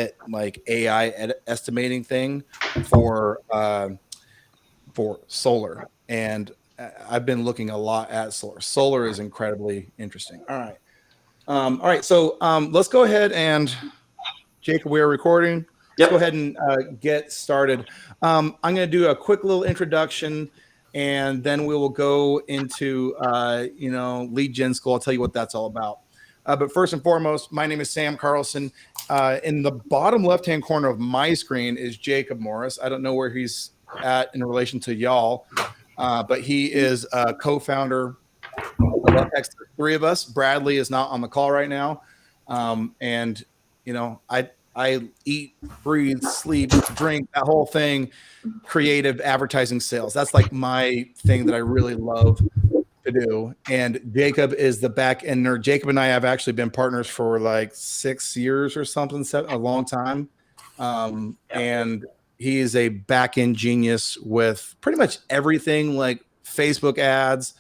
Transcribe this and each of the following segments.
legit like AI estimating thing for solar, and I've been looking a lot at solar. Solar is incredibly interesting. All right. All right. So let's go ahead and, Jacob, we are recording. Let's go ahead and get started. I'm going to do a quick little introduction, and then we will go into, lead gen school. I'll tell you what that's all about. But first and foremost, my name is Sam Carlson. In the bottom left-hand corner of my screen is Jacob Morris. I don't know where he's at in relation to y'all, but he is a co-founder of UpHex. Three of us. Bradley is not on the call right now, and I eat, breathe, sleep, drink, that whole thing, creative advertising sales. That's like my thing that I really love to do. And Jacob is the back end nerd. Jacob and I have actually been partners for like 6 years or something, a long time. And he is a back end genius with pretty much everything, like Facebook ads,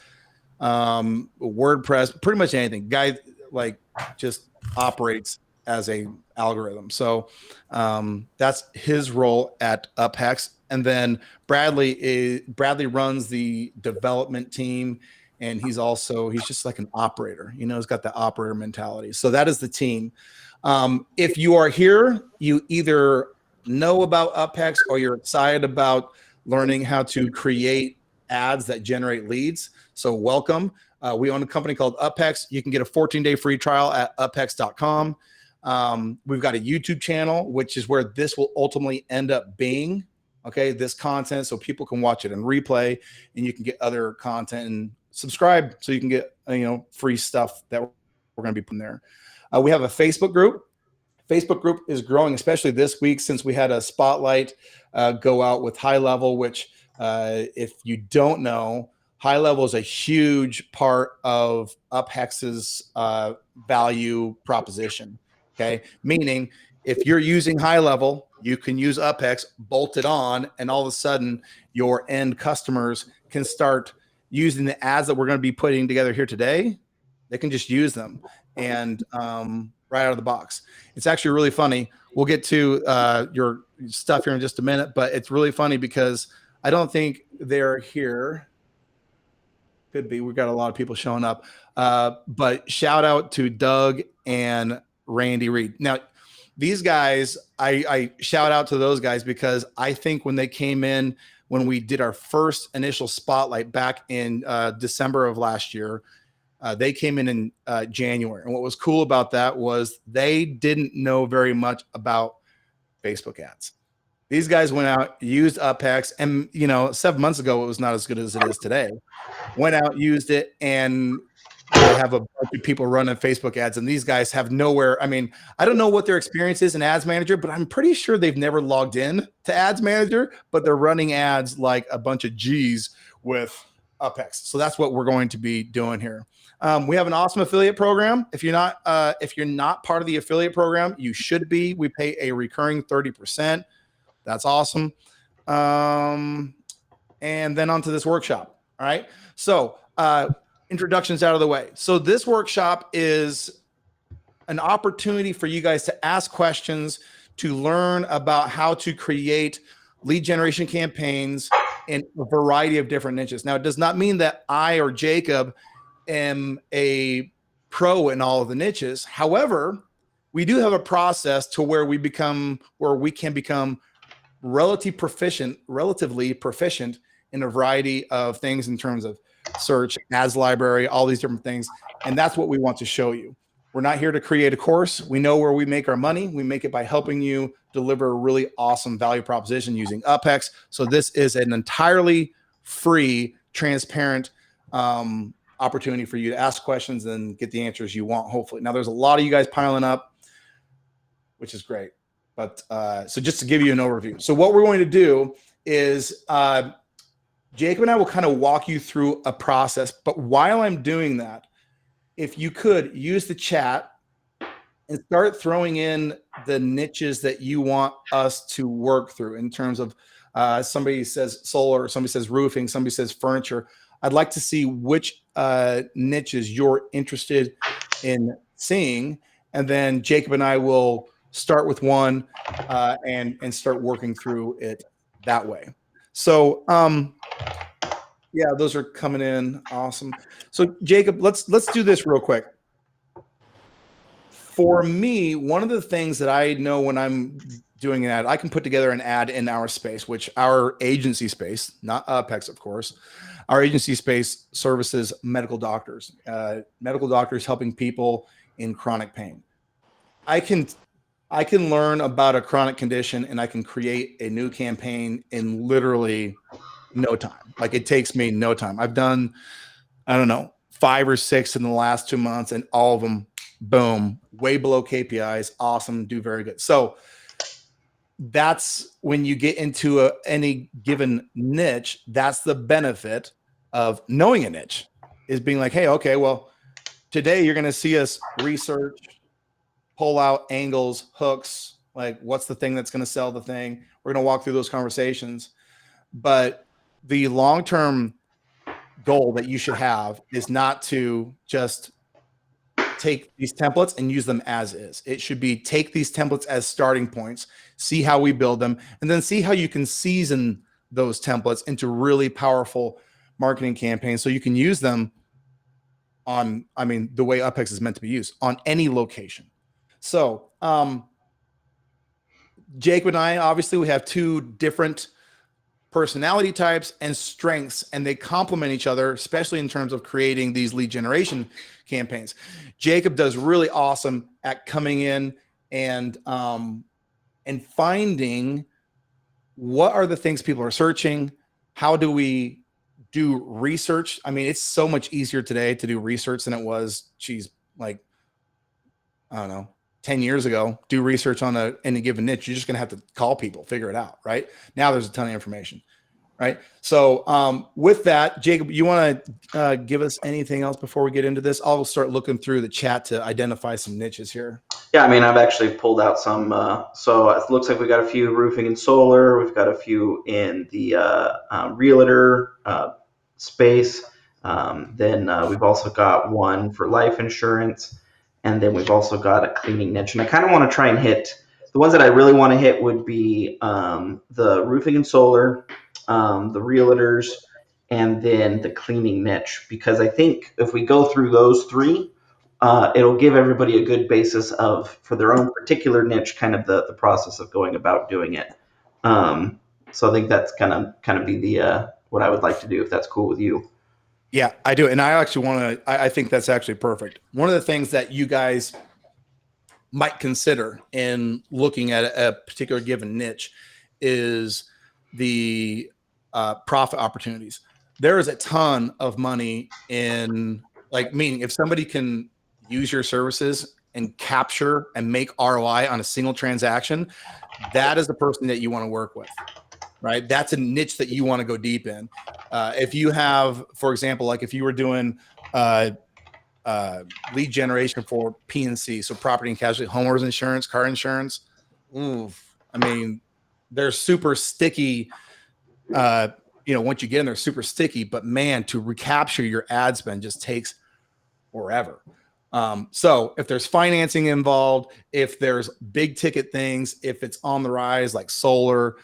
WordPress, pretty much anything. Guy like just operates as a algorithm. So that's his role at UpHex. And then Bradley runs the development team, and he's just like an operator. He's got the operator mentality. So that is the team. If you are here, you either know about UpHex or you're excited about learning how to create ads that generate leads. So welcome. We own a company called UpHex. You can get a 14-day free trial at uphex.com. We've got a YouTube channel, which is where this will ultimately end up being, okay, this content, so people can watch it in replay, and you can get other content, and subscribe so you can get free stuff that we're going to be putting there. We have a Facebook group. Facebook group is growing, especially this week, since we had a spotlight go out with High Level, which if you don't know, High Level is a huge part of UpHex's value proposition. Okay, meaning if you're using High Level, you can use UpHex, bolt it on, and all of a sudden your end customers can start using the ads that we're going to be putting together here today. They can just use them, and right out of the box. It's actually really funny. We'll get to your stuff here in just a minute, but it's really funny because I don't think they're here. Could be. We've got a lot of people showing up. But shout out to Doug and Randy Reed. Now, these guys, I shout out to those guys because I think when they came in, when we did our first initial spotlight back in December of last year, they came in January. And what was cool about that was they didn't know very much about Facebook ads. These guys went out, used UpHex, and 7 months ago it was not as good as it is today. Went out, used it, and they have a bunch of people running Facebook ads, and these guys have nowhere. I mean, I don't know what their experience is in Ads Manager, but I'm pretty sure they've never logged in to Ads Manager, but they're running ads like a bunch of G's with UpHex. So that's what we're going to be doing here. We have an awesome affiliate program. If you're not part of the affiliate program, you should be. We pay a recurring 30%. That's awesome. And then onto this workshop. All right. So introductions out of the way. So this workshop is an opportunity for you guys to ask questions, to learn about how to create lead generation campaigns in a variety of different niches. Now, it does not mean that I or Jacob am a pro in all of the niches. However, we do have a process to where we can become relatively proficient in a variety of things in terms of search, ads library, all these different things. And that's what we want to show you. We're not here to create a course. We know where we make our money. We make it by helping you deliver a really awesome value proposition using UpHex. So this is an entirely free, transparent opportunity for you to ask questions and get the answers you want, hopefully. Now, there's a lot of you guys piling up, which is great. But so just to give you an overview. So what we're going to do is Jacob and I will kind of walk you through a process. But while I'm doing that, if you could use the chat and start throwing in the niches that you want us to work through in terms of somebody says solar, somebody says roofing, somebody says furniture. I'd like to see which niches you're interested in seeing. And then Jacob and I will start with one, and start working through it that way. So yeah, those are coming in. Awesome. So Jacob, let's do this real quick. For me, one of the things that I know when I'm doing an ad, I can put together an ad in our space, which our agency space, not UpHex, of course, our agency space services medical doctors helping people in chronic pain. I can learn about a chronic condition and I can create a new campaign in literally no time. Like it takes me no time. I've done, I don't know, 5 or 6 in the last 2 months, and all of them, boom, way below KPIs. Awesome, do very good. So that's when you get into any given niche. That's the benefit of knowing a niche, is being like, hey, okay, well, today you're going to see us research, pull out angles, hooks, like what's the thing that's going to sell the thing. We're going to walk through those conversations. But the long-term goal that you should have is not to just take these templates and use them as is. It should be take these templates as starting points, see how we build them, and then see how you can season those templates into really powerful marketing campaigns so you can use them on, I mean, the way UpHex is meant to be used on any location. So Jacob and I, obviously we have 2 different personality types and strengths, and they complement each other, especially in terms of creating these lead generation campaigns. Jacob does really awesome at coming in and finding what are the things people are searching. How do we do research? I mean, it's so much easier today to do research than it was, like, I don't know, 10 years ago. Do research on any given niche. You're just going to have to call people, figure it out, right? Now there's a ton of information, right? So with that, Jacob, you want to give us anything else before we get into this? I'll start looking through the chat to identify some niches here. Yeah, I mean, I've actually pulled out some. So it looks like we got a few roofing and solar. We've got a few in the realtor space. Then we've also got one for life insurance. And then we've also got a cleaning niche. And I kind of want to try and hit the ones that I really want to hit would be the roofing and solar, the realtors, and then the cleaning niche. Because I think if we go through those 3, it'll give everybody a good basis of, for their own particular niche, kind of the process of going about doing it. So I think that's kind of be the what I would like to do, if that's cool with you. Yeah, I do. And I actually want to, I think that's actually perfect. One of the things that you guys might consider in looking at a particular given niche is the profit opportunities. There is a ton of money in, like, meaning if somebody can use your services and capture and make ROI on a single transaction, that is the person that you want to work with, right? That's a niche that you want to go deep in. If you have, for example, like if you were doing lead generation for P&C, so property and casualty, homeowners insurance, car insurance. Oof. I mean, they're super sticky. Once you get in, they're super sticky. But man, to recapture your ad spend just takes forever. So if there's financing involved, if there's big ticket things, if it's on the rise like solar,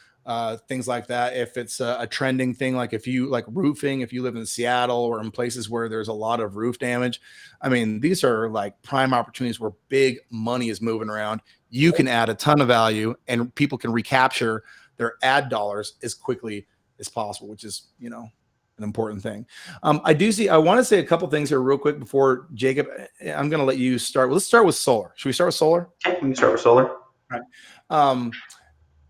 things like that, if it's a trending thing, like if you like roofing, if you live in Seattle or in places where there's a lot of roof damage, I mean, these are like prime opportunities where big money is moving around. You can add a ton of value and people can recapture their ad dollars as quickly as possible, which is, an important thing. I want to say a couple things here real quick before Jacob, I'm going to let you start. Let's start with solar. Should we start with solar? Okay, we can start with solar. All right.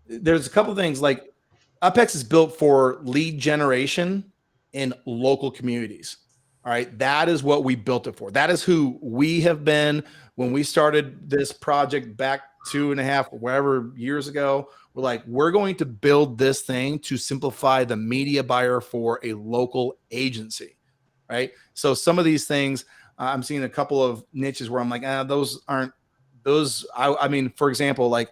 There's a couple things, like UpHex is built for lead generation in local communities. All right. That is what we built it for. That is who we have been when we started this project back 2.5 or whatever years ago. We're like, we're going to build this thing to simplify the media buyer for a local agency. Right. So some of these things, I'm seeing a couple of niches where I'm like, those aren't those. I mean, for example, like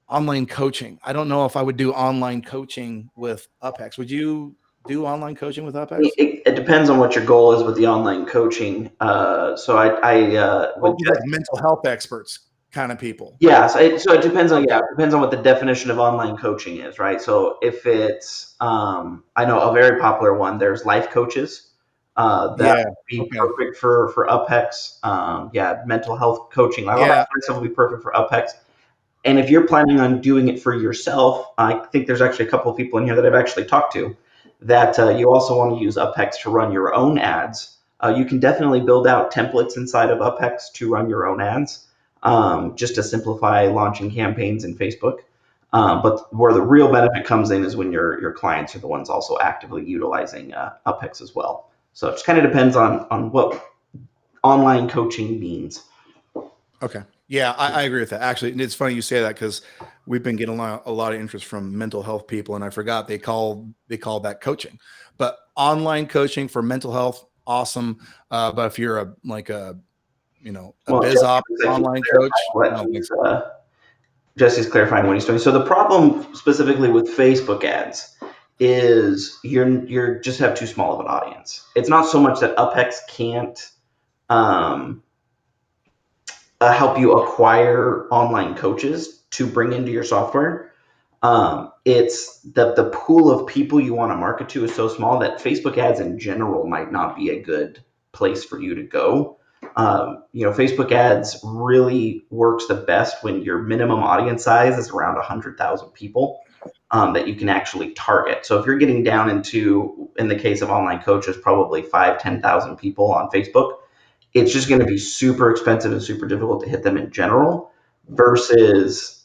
online coaching. I don't know if I would do online coaching with UpHex. Would you do online coaching with UpHex? It depends on what your goal is with the online coaching. So I would like mental health experts. kind of people. Yeah, so it depends on, Okay. yeah, it depends on what the definition of online coaching is, right? So if it's I know a very popular one, there's life coaches. That Yeah. would be Okay. perfect for UpHex. Yeah, mental health coaching. A lot of Yeah. that kind of stuff would be perfect for UpHex. And if you're planning on doing it for yourself, I think there's actually a couple of people in here that I've actually talked to that you also want to use UpHex to run your own ads. You can definitely build out templates inside of UpHex to run your own ads, just to simplify launching campaigns in Facebook. But where the real benefit comes in is when your clients are the ones also actively utilizing UpHex as well. So it just kind of depends on what online coaching means. Okay. Yeah, I agree with that. Actually, it's funny you say that because we've been getting a lot of interest from mental health people, and I forgot they call that coaching. But online coaching for mental health, awesome. But if you're a Well, biz Jesse op looks like he's online coach, clarifying I what don't think he's so. Jesse's clarifying what he's doing. So the problem specifically with Facebook ads is you're just have too small of an audience. It's not so much that UpHex can't um, help you acquire online coaches to bring into your software. It's the pool of people you want to market to is so small that Facebook ads in general might not be a good place for you to go. Facebook ads really works the best when your minimum audience size is around 100,000 people that you can actually target. So if you're getting down into, in the case of online coaches, probably 5, 10,000 people on Facebook, it's just going to be super expensive and super difficult to hit them in general. Versus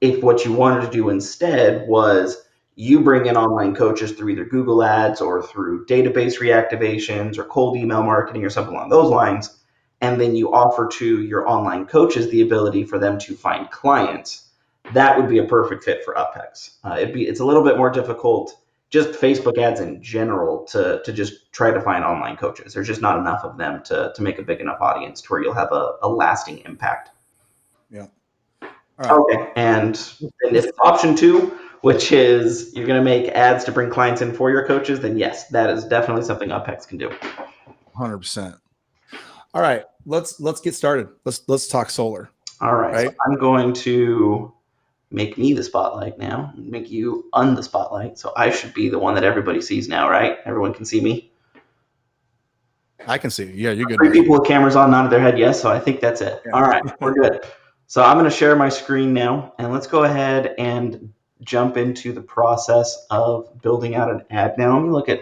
if what you wanted to do instead was you bring in online coaches through either Google Ads or through database reactivations or cold email marketing or something along those lines, and then you offer to your online coaches the ability for them to find clients, that would be a perfect fit for UpHex. It's a little bit more difficult, just Facebook ads in general, to just try to find online coaches. There's just not enough of them to make a big enough audience to where you'll have a lasting impact. Yeah. All right. Okay, and then if Let's- it's option two, which is you're going to make ads to bring clients in for your coaches, then yes, that is definitely something UpHex can do. 100%. All right. Let's get started. Let's talk solar. All right, so Right. I'm going to make me the spotlight now, make you the spotlight. So I should be the one that everybody sees now, right? Everyone can see me. I can see you. Yeah, you're good, Three buddy. people with cameras on nodded their head yes, so I think that's it. All right, Yeah. we're good. So I'm going to share my screen now, and let's go ahead and jump into the process of building out an ad. Now, let me look at,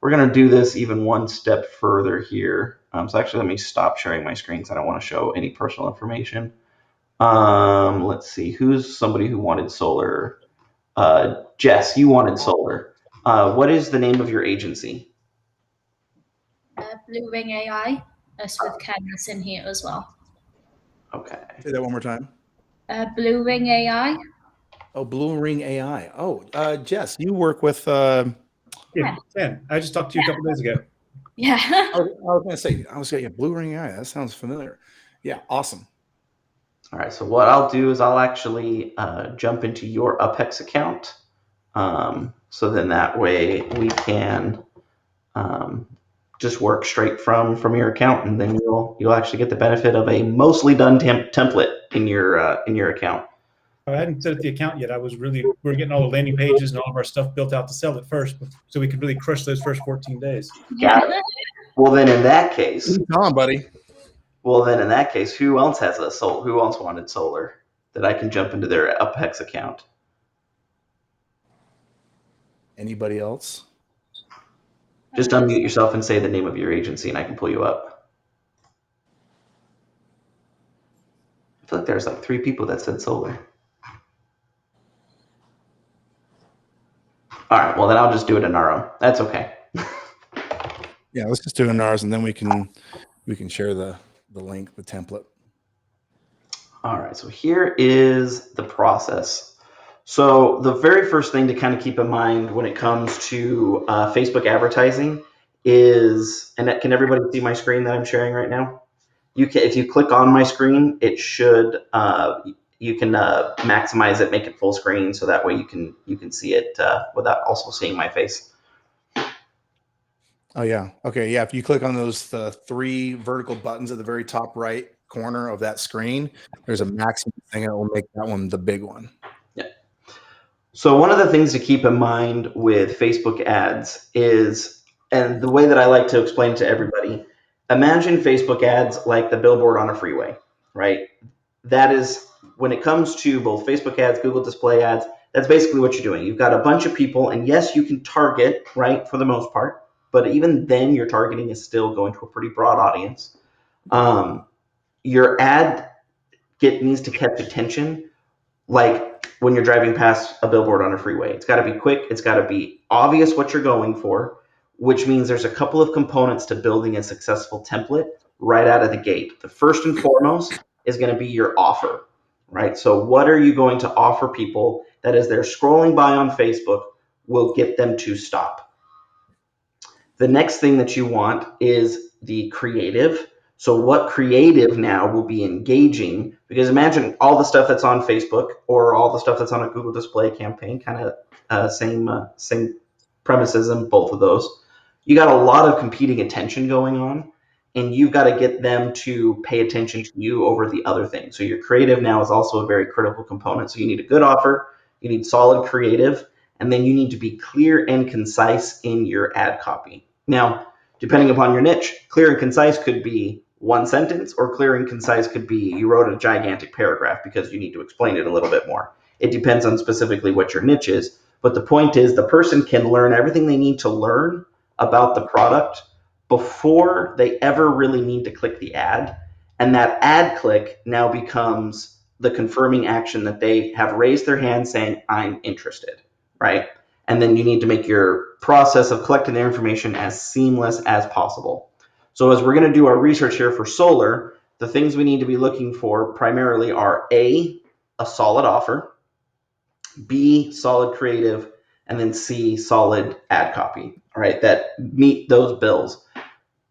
we're going to do this even one step further here. So actually, let me stop sharing my screen because I don't want to show any personal information. Let's see, who's somebody who wanted solar? Jess, you wanted solar. What is the name of your agency? Blue Ring AI, us with Canvas in here as well. Okay. Say that one more time. Blue Ring AI. Oh, Blue Ring AI. Oh, Jess, you work with. Yeah. Sam, I just talked to you a couple days ago. Yeah. I was going to say, yeah, Blue Ring AI. That sounds familiar. Yeah, awesome. All right, so what I'll do is I'll actually jump into your UpHex account. So then that way we can um, just work straight from your account, and then you'll actually get the benefit of a mostly done template in your account. I hadn't set up the account yet. We're getting all the landing pages and all of our stuff built out to sell it first, so we could really crush those first 14 days. Got it. Well, then in that case, Come on, buddy. who else has a solar? Who else wanted solar that I can jump into their UpHex account? Anybody else? Just unmute yourself and say the name of your agency, and I can pull you up. I feel like there's like 3 people that said solar. All right, well then I'll just do it in our own. That's okay. Yeah, let's just do it in ours, and then we can share the link, the template. All right, so here is the process. So the very first thing to kind of keep in mind when it comes to Facebook advertising is, and can everybody see my screen that I'm sharing right now? If you click on my screen, it should you can maximize it, make it full screen, so that way you can see it without also seeing my face. Oh yeah. Okay. Yeah. If you click on those 3 vertical buttons at the very top right, corner of that screen, there's a maximum thing that will make that one the big one. Yeah. So one of the things to keep in mind with Facebook ads is, and the way that I like to explain to everybody, imagine Facebook ads like the billboard on a freeway, right? That is, when it comes to both Facebook ads, Google display ads, that's basically what you're doing. You've got a bunch of people, and yes, you can target, right, for the most part, but even then your targeting is still going to a pretty broad audience. Your ad needs to catch attention, like when you're driving past a billboard on a freeway. It's got to be quick. It's got to be obvious what you're going for, which means there's a couple of components to building a successful template right out of the gate. The first and foremost is going to be your offer, right? So what are you going to offer people that as they're scrolling by on Facebook will get them to stop? The next thing that you want is the creative. So what creative now will be engaging? Because imagine all the stuff that's on Facebook or all the stuff that's on a Google display campaign, kind of same premises in both of those. You got a lot of competing attention going on, and you've got to get them to pay attention to you over the other thing. So your creative now is also a very critical component. So you need a good offer, you need solid creative, and then you need to be clear and concise in your ad copy. Now, depending upon your niche, clear and concise could be one sentence, or clear and concise could be you wrote a gigantic paragraph because you need to explain it a little bit more. It depends on specifically what your niche is. But the point is the person can learn everything they need to learn about the product before they ever really need to click the ad. And that ad click now becomes the confirming action that they have raised their hand saying, I'm interested, right? And then you need to make your process of collecting their information as seamless as possible. So as we're going to do our research here for solar, the things we need to be looking for primarily are A, a solid offer, B, solid creative, and then C, solid ad copy, all right, that meet those bills.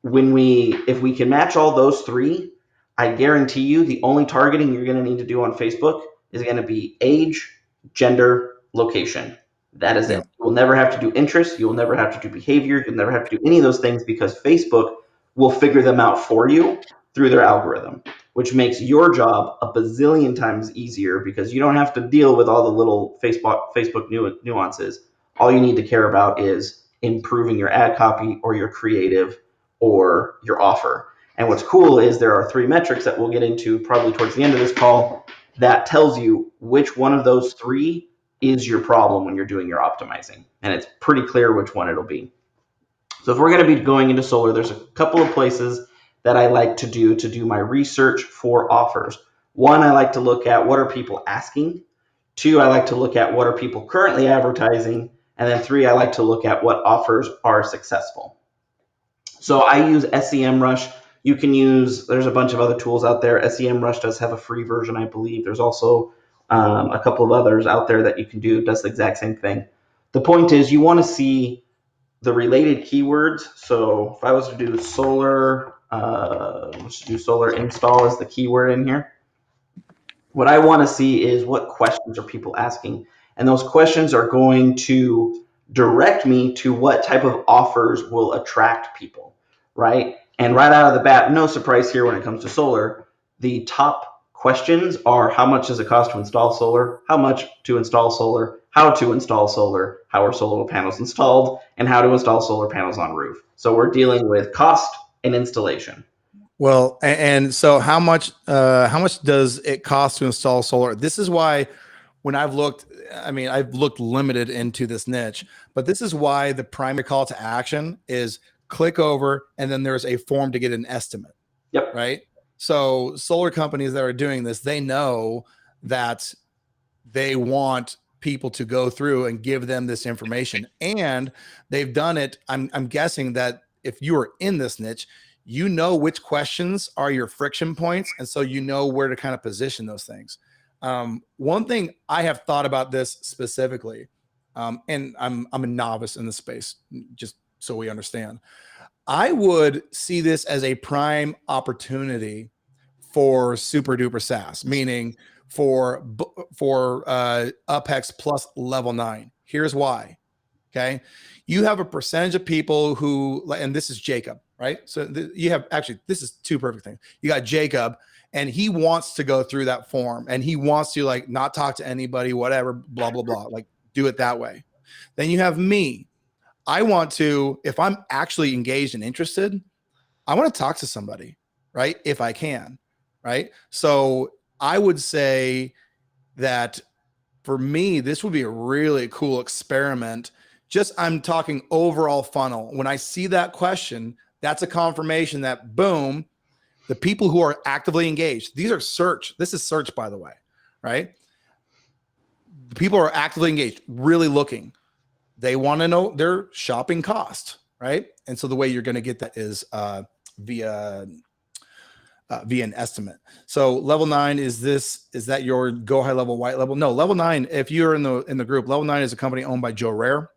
If we can match all those three, I guarantee you the only targeting you're going to need to do on Facebook is going to be age, gender, location. That is it. You will never have to do interests. You will never have to do behavior. You'll never have to do any of those things because Facebook will figure them out for you through their algorithm, which makes your job a bazillion times easier because you don't have to deal with all the little Facebook nuances. All you need to care about is improving your ad copy or your creative or your offer. And what's cool is there are 3 metrics that we'll get into probably towards the end of this call that tells you which one of those 3 is your problem when you're doing your optimizing. And it's pretty clear which one it'll be. So if we're going to be going into solar, there's a couple of places that I like to do my research for offers. 1, I like to look at what are people asking. 2, I like to look at what are people currently advertising. And then 3, I like to look at what offers are successful. So I use SEMRush. You can use, there's a bunch of other tools out there. SEMRush does have a free version, I believe. There's also a couple of others out there that you can do. It does the exact same thing. The point is you want to see the related keywords. So if I was to do solar, let's do solar install as the keyword in here. What I want to see is what questions are people asking. And those questions are going to direct me to what type of offers will attract people, right? And right out of the bat, no surprise here when it comes to solar, the top questions are how much does it cost to install solar, how much to install solar, how to install solar, how are solar panels installed, and how to install solar panels on roof. So we're dealing with cost and installation. Well, and so how much does it cost to install solar? This is why when I've looked limited into this niche, but this is why the primary call to action is click over and then there's a form to get an estimate. Yep. Right. So solar companies that are doing this, they know that they want people to go through and give them this information. And they've done it. I'm guessing that if you are in this niche, you know which questions are your friction points. And so you know where to kind of position those things. One thing I have thought about this specifically, and I'm a novice in the space, just so we understand. I would see this as a prime opportunity for super duper SaaS, meaning for UpHex plus level 9. Here's why. Okay. You have a percentage of people who, and this is Jacob, right? So you have actually, this is 2 perfect things. You got Jacob and he wants to go through that form, and he wants to like not talk to anybody, whatever, blah, blah, blah, like do it that way. Then you have me. I want to, if I'm actually engaged and interested, I want to talk to somebody, right? If I can, right? So I would say that for me, this would be a really cool experiment. Just I'm talking overall funnel. When I see that question, that's a confirmation that boom, the people who are actively engaged, these are search. This is search, by the way, right? The people are actively engaged, really looking. They want to know their shopping cost, right? And so the way you're going to get that is via an estimate. So level 9 is that your go high level white level? No, level 9. If you're in the group, level 9 is a company owned by Joe Rare.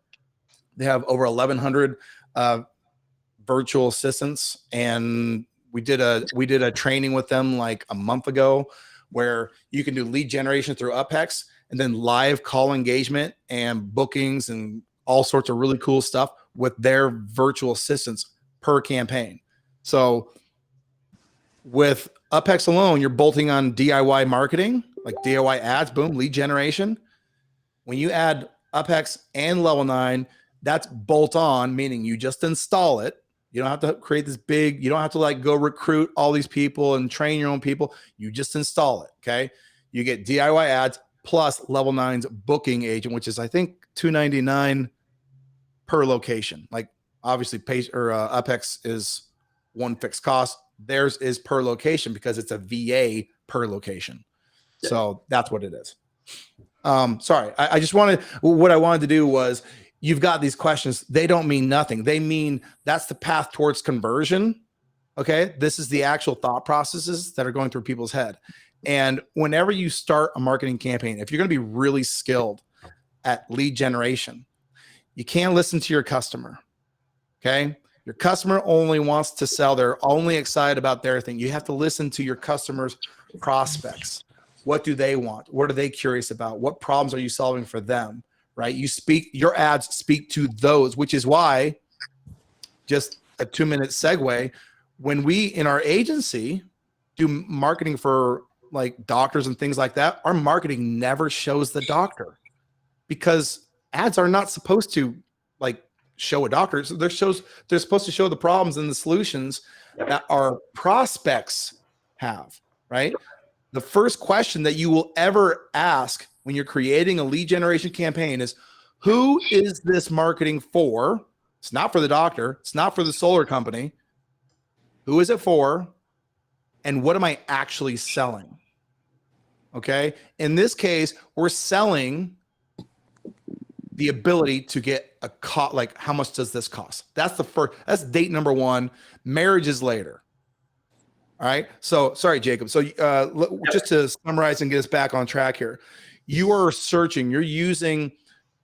They have over 1,100 virtual assistants, and we did a training with them like a month ago, where you can do lead generation through UpHex, and then live call engagement and bookings and all sorts of really cool stuff with their virtual assistants per campaign. So with UpHex alone, you're bolting on DIY marketing, like DIY ads, boom, lead generation. When you add UpHex and level 9, that's bolt on, meaning you just install it. You don't have to create this big, you don't have to like go recruit all these people and train your own people. You just install it. Okay. You get DIY ads plus level 9's booking agent, which is, I think, $299 per location. Like obviously UpHex is one fixed cost. Theirs is per location because it's a VA per location. Yeah. So that's what it is. Sorry. I just what I wanted to do was, you've got these questions. They don't mean nothing. They mean that's the path towards conversion. Okay. This is the actual thought processes that are going through people's head. And whenever you start a marketing campaign, if you're going to be really skilled at lead generation, you can't listen to your customer. Okay. Your customer only wants to sell. They're only excited about their thing. You have to listen to your customers' prospects. What do they want? What are they curious about? What problems are you solving for them? Right? Your ads speak to those, which is why, just a 2-minute segue, when we in our agency do marketing for like doctors and things like that, our marketing never shows the doctor, because ads are not supposed to like show a doctor. So they're supposed to show the problems and the solutions that our prospects have, right? The first question that you will ever ask when you're creating a lead generation campaign is, who is this marketing for? It's not for the doctor. It's not for the solar company. Who is it for? And what am I actually selling? Okay. In this case, we're selling the ability to get a cost. Like, how much does this cost? That's that's date number 1. Marriage is later. All right. So sorry, Jacob. So just to summarize and get us back on track here, you are searching, you're using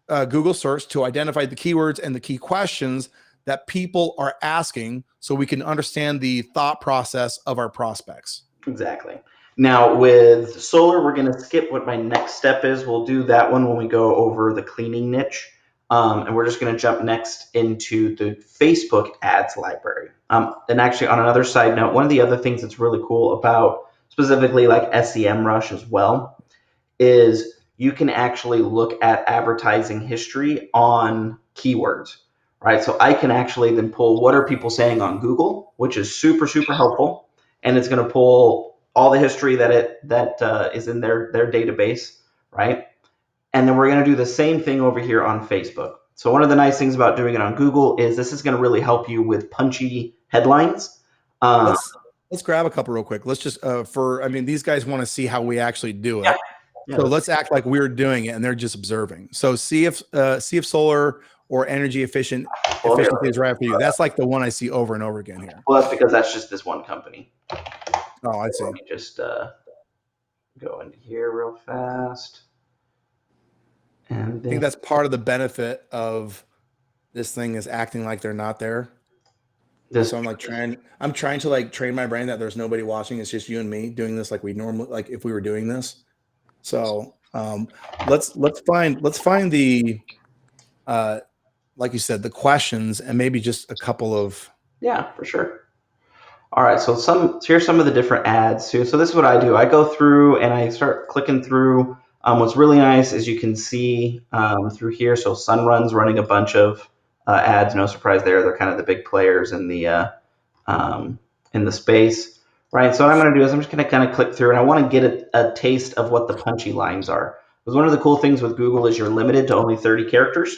Google search to identify the keywords and the key questions that people are asking, so we can understand the thought process of our prospects. Exactly. Now with solar, we're going to skip what my next step is. We'll do that one when we go over the cleaning niche. And we're just going to jump next into the Facebook ads library. And actually, on another side note, one of the other things that's really cool about specifically like SEMRush as well is you can actually look at advertising history on keywords, right? So I can actually then pull what are people saying on Google, which is super, super helpful. And it's going to pull all the history that is in their database, right? And then we're going to do the same thing over here on Facebook. So one of the nice things about doing it on Google is this is going to really help you with punchy headlines. Let's grab a couple real quick. Let's just these guys want to see how we actually do it. Yeah, so let's act like we're doing it and they're just observing. So see if solar or energy efficiency is right for you. That's like the one I see over and over again here. Well, that's because that's just this one company. Oh, I see. Let me just go into here real fast. And I think that's part of the benefit of this thing is acting like they're not there. So I'm trying to like train my brain that there's nobody watching. It's just you and me doing this like we normally, like if we were doing this. So let's find the like you said, the questions, and maybe just a couple of. Yeah, for sure. All right, so here's some of the different ads too. So this is what I do. I go through and I start clicking through. What's really nice is you can see through here. So Sunrun's running a bunch of ads. No surprise there. They're kind of the big players in the space, right? So what I'm going to do is I'm just going to kind of click through, and I want to get a taste of what the punchy lines are. Because one of the cool things with Google is you're limited to only 30 characters,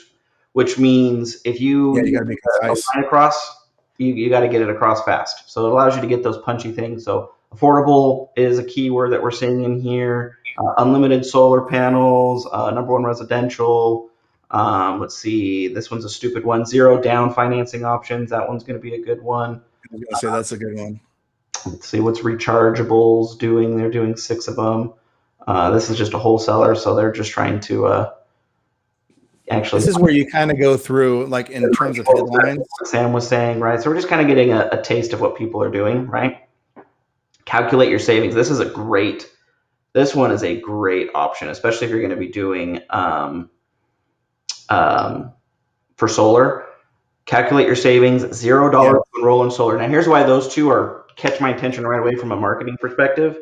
which means if you Yeah, you got to be a concise. line across, you got to get it across fast. So it allows you to get those punchy things. So affordable is a keyword that we're seeing in here. Unlimited solar panels, number one residential. Let's see, this one's a stupid one. 0 down financing options. That one's going to be a good one. I was gonna say that's a good one. Let's see what's rechargeables doing. They're doing 6 of them. This is just a wholesaler, so they're just trying to actually. This is where you kind of go through, like in terms of headlines. Sam was saying, right? So we're just kind of getting a taste of what people are doing, right? Calculate your savings. This one is a great option, especially if you're going to be doing for solar. Calculate your savings, $0 to enroll in solar. Now, here's why those two catch my attention right away from a marketing perspective.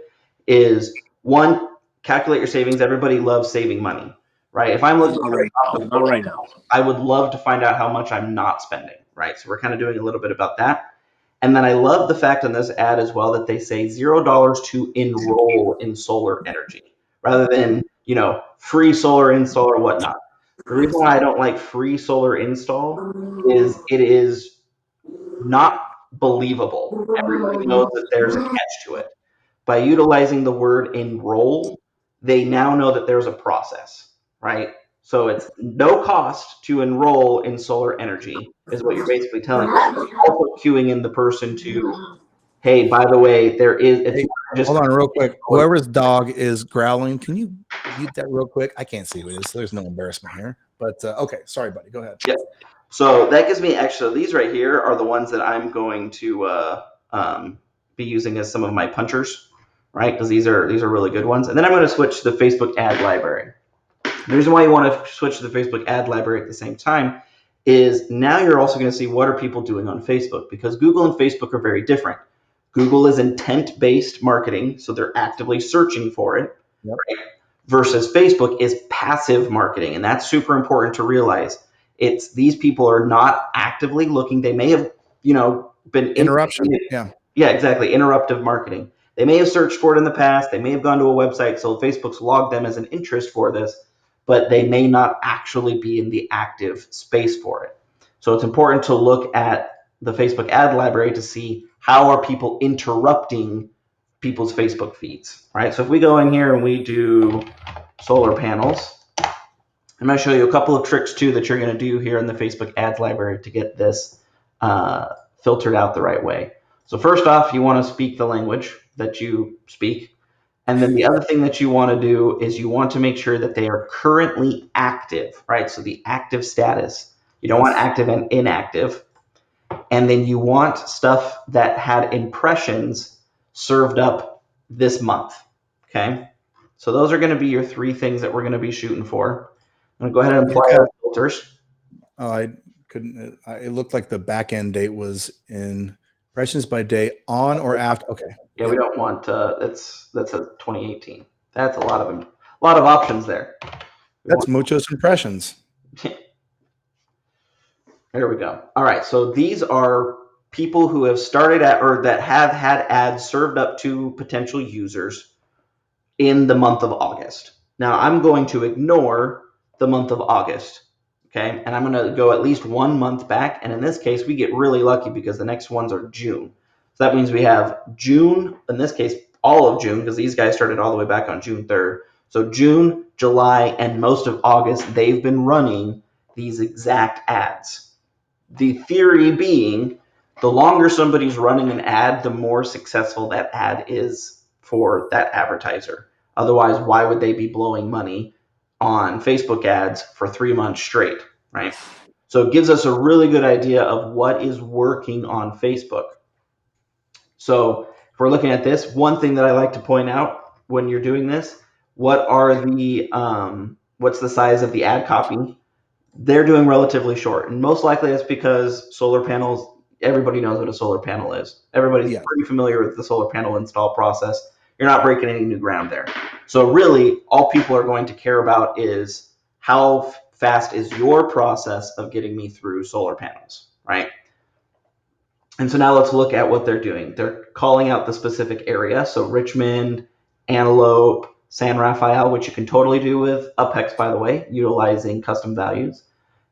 Is one, calculate your savings. Everybody loves saving money, right? If I'm looking for Not right now. I would love to find out how much I'm not spending, right? So we're kind of doing a little bit about that. And then I love the fact on this ad as well that they say $0 to enroll in solar energy rather than, free solar install or whatnot. The reason why I don't like free solar install is it is not believable. Everybody knows that there's a catch to it. By utilizing the word enroll, they now know that there's a process, right? So it's no cost to enroll in solar energy, is what you're basically telling them. Also cueing in the person to, hey, by the way, it's just. Hold on real quick. Whoever's dog is growling, can you mute that real quick? I can't see who it is. So there's no embarrassment here. But okay, sorry, buddy. Go ahead. Yeah. So that gives me these right here are the ones that I'm going to be using as some of my punchers, right? Because these are really good ones. And then I'm going to switch to the Facebook ad library. The reason why you want to switch to the Facebook ad library at the same time is now you're also going to see what are people doing on Facebook, because Google and Facebook are very different. Google is intent-based marketing, so they're actively searching for it, right? Versus Facebook is passive marketing, and that's super important to realize. It's these people are not actively looking. They may have, been Interruption. Yeah. Yeah, exactly. Interruptive marketing. They may have searched for it in the past. They may have gone to a website, so Facebook's logged them as an interest for this, but they may not actually be in the active space for it. So it's important to look at the Facebook ad library to see how are people interrupting people's Facebook feeds, right? So if we go in here and we do solar panels, I'm going to show you a couple of tricks too that you're going to do here in the Facebook ads library to get this filtered out the right way. So first off, you want to speak the language that you speak. And then the other thing that you want to do is you want to make sure that they are currently active, right? So the active status. You don't want active and inactive. And then you want stuff that had impressions served up this month, okay? So those are going to be your 3 things that we're going to be shooting for. I'm going to go ahead and apply our filters. Oh, I couldn't. It looked like the back end date was in impressions by day on or after. Okay. Yeah, we don't want that's a 2018. That's a lot of options there. That's muchos impressions. There we go. All right, so these are people who have started at or that have had ads served up to potential users in the month of August. Now I'm going to ignore the month of August, okay? And I'm going to go at least 1 month back. And in this case, we get really lucky because the next ones are June. So that means we have June, in this case, all of June, because these guys started all the way back on June 3rd. So June, July, and most of August, they've been running these exact ads. The theory being, the longer somebody's running an ad, the more successful that ad is for that advertiser. Otherwise, why would they be blowing money on Facebook ads for 3 months straight, right? So it gives us a really good idea of what is working on Facebook. So if we're looking at this, one thing that I like to point out when you're doing this, what's the size of the ad copy? They're doing relatively short, and most likely that's because solar panels everybody knows what a solar panel is. Everybody's Yeah. pretty familiar with the solar panel install process. You're not breaking any new ground there. So really, all people are going to care about is how fast is your process of getting me through solar panels, right? And so now let's look at what they're doing. They're calling out the specific area. So Richmond, Antelope, San Rafael, which you can totally do with UpHex, by the way, utilizing custom values.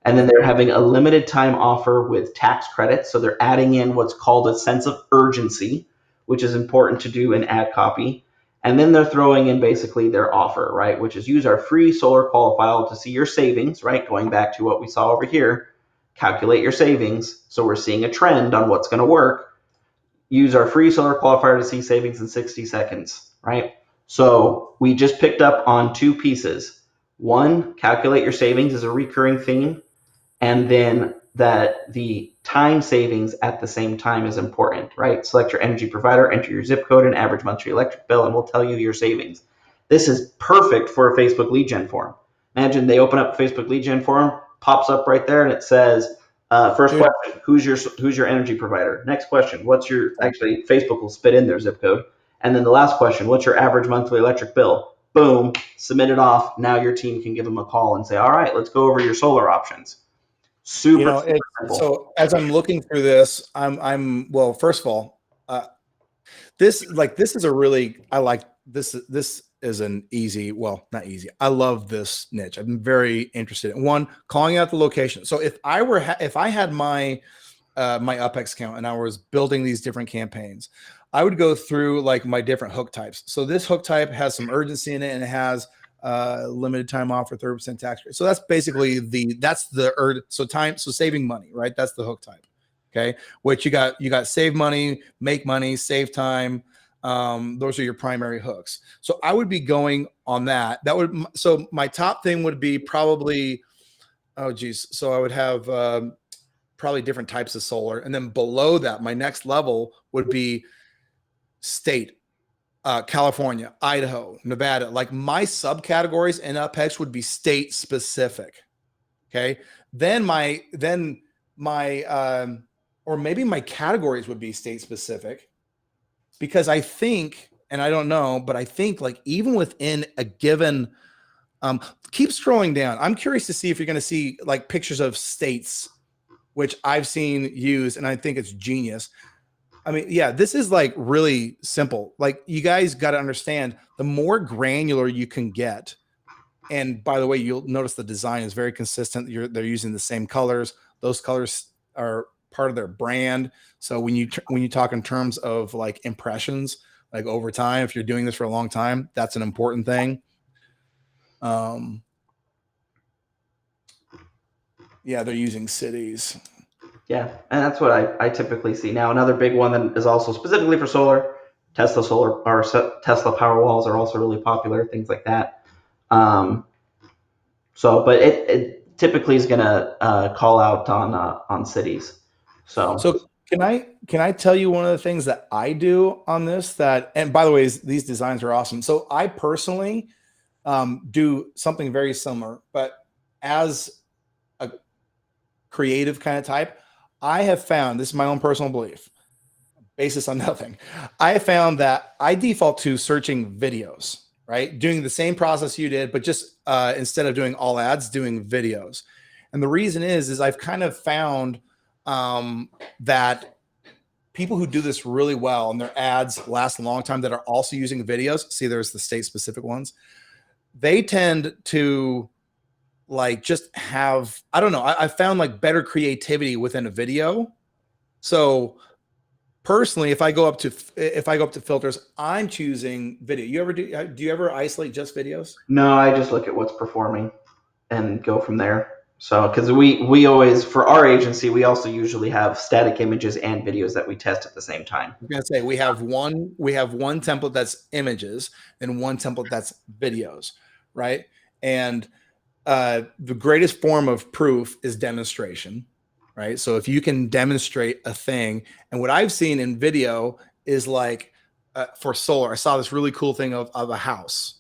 And then they're having a limited time offer with tax credits. So they're adding in what's called a sense of urgency, which is important to do in ad copy. And then they're throwing in basically their offer, right? Which is use our free solar qualifier to see your savings, right? Going back to what we saw over here, calculate your savings. So we're seeing a trend on what's going to work. Use our free solar qualifier to see savings in 60 seconds, right? So we just picked up on two pieces. One, calculate your savings is a recurring theme. And then that the time savings at the same time is important, right? Select your energy provider, enter your zip code and average monthly electric bill, and we'll tell you your savings. This is perfect for a Facebook lead gen form. Imagine they open up a Facebook lead gen form, pops up right there, and it says, first question, who's your energy provider? Next question, what's your, actually, Facebook will spit in their zip code. And then the last question, what's your average monthly electric bill? Boom, submit it off. Now your team can give them a call and say, all right, let's go over your solar options. Super simple. So as I'm looking through this, well, first of all, this is a really, I like this. This is an easy, well, not easy. I love this niche. I'm very interested in one, calling out the location. So if I had my my UpHex account and I was building these different campaigns, I would go through like my different hook types. So this hook type has some urgency in it, and it has limited time offer, 30% tax rate. So that's basically so saving money, right? That's the hook type. Okay. Which you got save money, make money, save time. Those are your primary hooks. So I would be going on that. So my top thing would be probably, oh geez. So I would have probably different types of solar. And then below that, my next level would be state. California, Idaho, Nevada. Like my subcategories in UpHex would be state specific. Okay. Then my or maybe my categories would be state specific, because I think, and I don't know, but I think like even within a given, keep scrolling down. I'm curious to see if you're going to see like pictures of states, which I've seen used, and I think it's genius. I mean, yeah, this is like really simple. Like you guys got to understand, the more granular you can get. And by the way, you'll notice the design is very consistent. They're using the same colors. Those colors are part of their brand. So when you talk in terms of like impressions, like over time, if you're doing this for a long time, that's an important thing. Yeah, they're using cities. Yeah, and that's what I typically see. Now, another big one that is also specifically for solar, Tesla power walls are also really popular, things like that. But it typically is going to call out on cities. So can I tell you one of the things that I do on this? And by the way, these designs are awesome. So I personally do something very similar, but as a creative kind of type, I have found, this is my own personal belief, basis on nothing. I have found that I default to searching videos, right? Doing the same process you did, but just instead of doing all ads, doing videos. And the reason is I've kind of found that people who do this really well and their ads last a long time that are also using videos, see there's the state specific ones, they tend to like just have, I don't know, I found like better creativity within a video. So personally, if I go up to filters, I'm choosing video. Do you ever isolate just videos? No, I just look at what's performing and go from there. So because we always, for our agency, we also usually have static images and videos that we test at the same time. I'm gonna say we have one template that's images and one template that's videos, right? And the greatest form of proof is demonstration, right? So if you can demonstrate a thing, and what I've seen in video is like for solar, I saw this really cool thing of a house,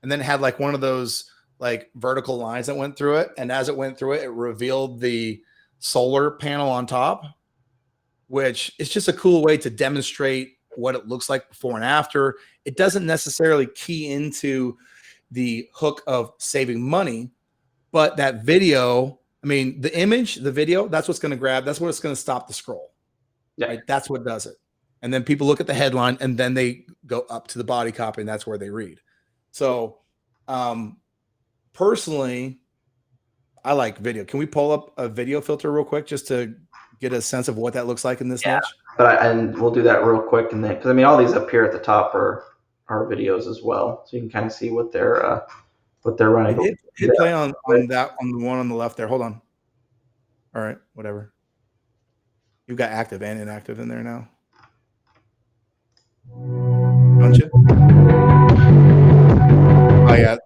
and then it had like one of those like vertical lines that went through it, and as it went through it, it revealed the solar panel on top. which is just a cool way to demonstrate what it looks like before and after. It doesn't necessarily key into the hook of saving money, but that video, I mean, the image, the video, that's what's going to grab. That's what's going to stop the scroll. Yeah. Right? That's what does it. And then people look at the headline and then they go up to the body copy and that's where they read. So personally, I like video. Can we pull up a video filter real quick just to get a sense of what that looks like in this niche? But and we'll do that real quick, and then because I mean all these up here at the top are videos as well, so you can kind of see what they're running. Hit play on the one on the left there. Hold on. All right, whatever. You've got active and inactive in there now. Don't you? Oh yeah.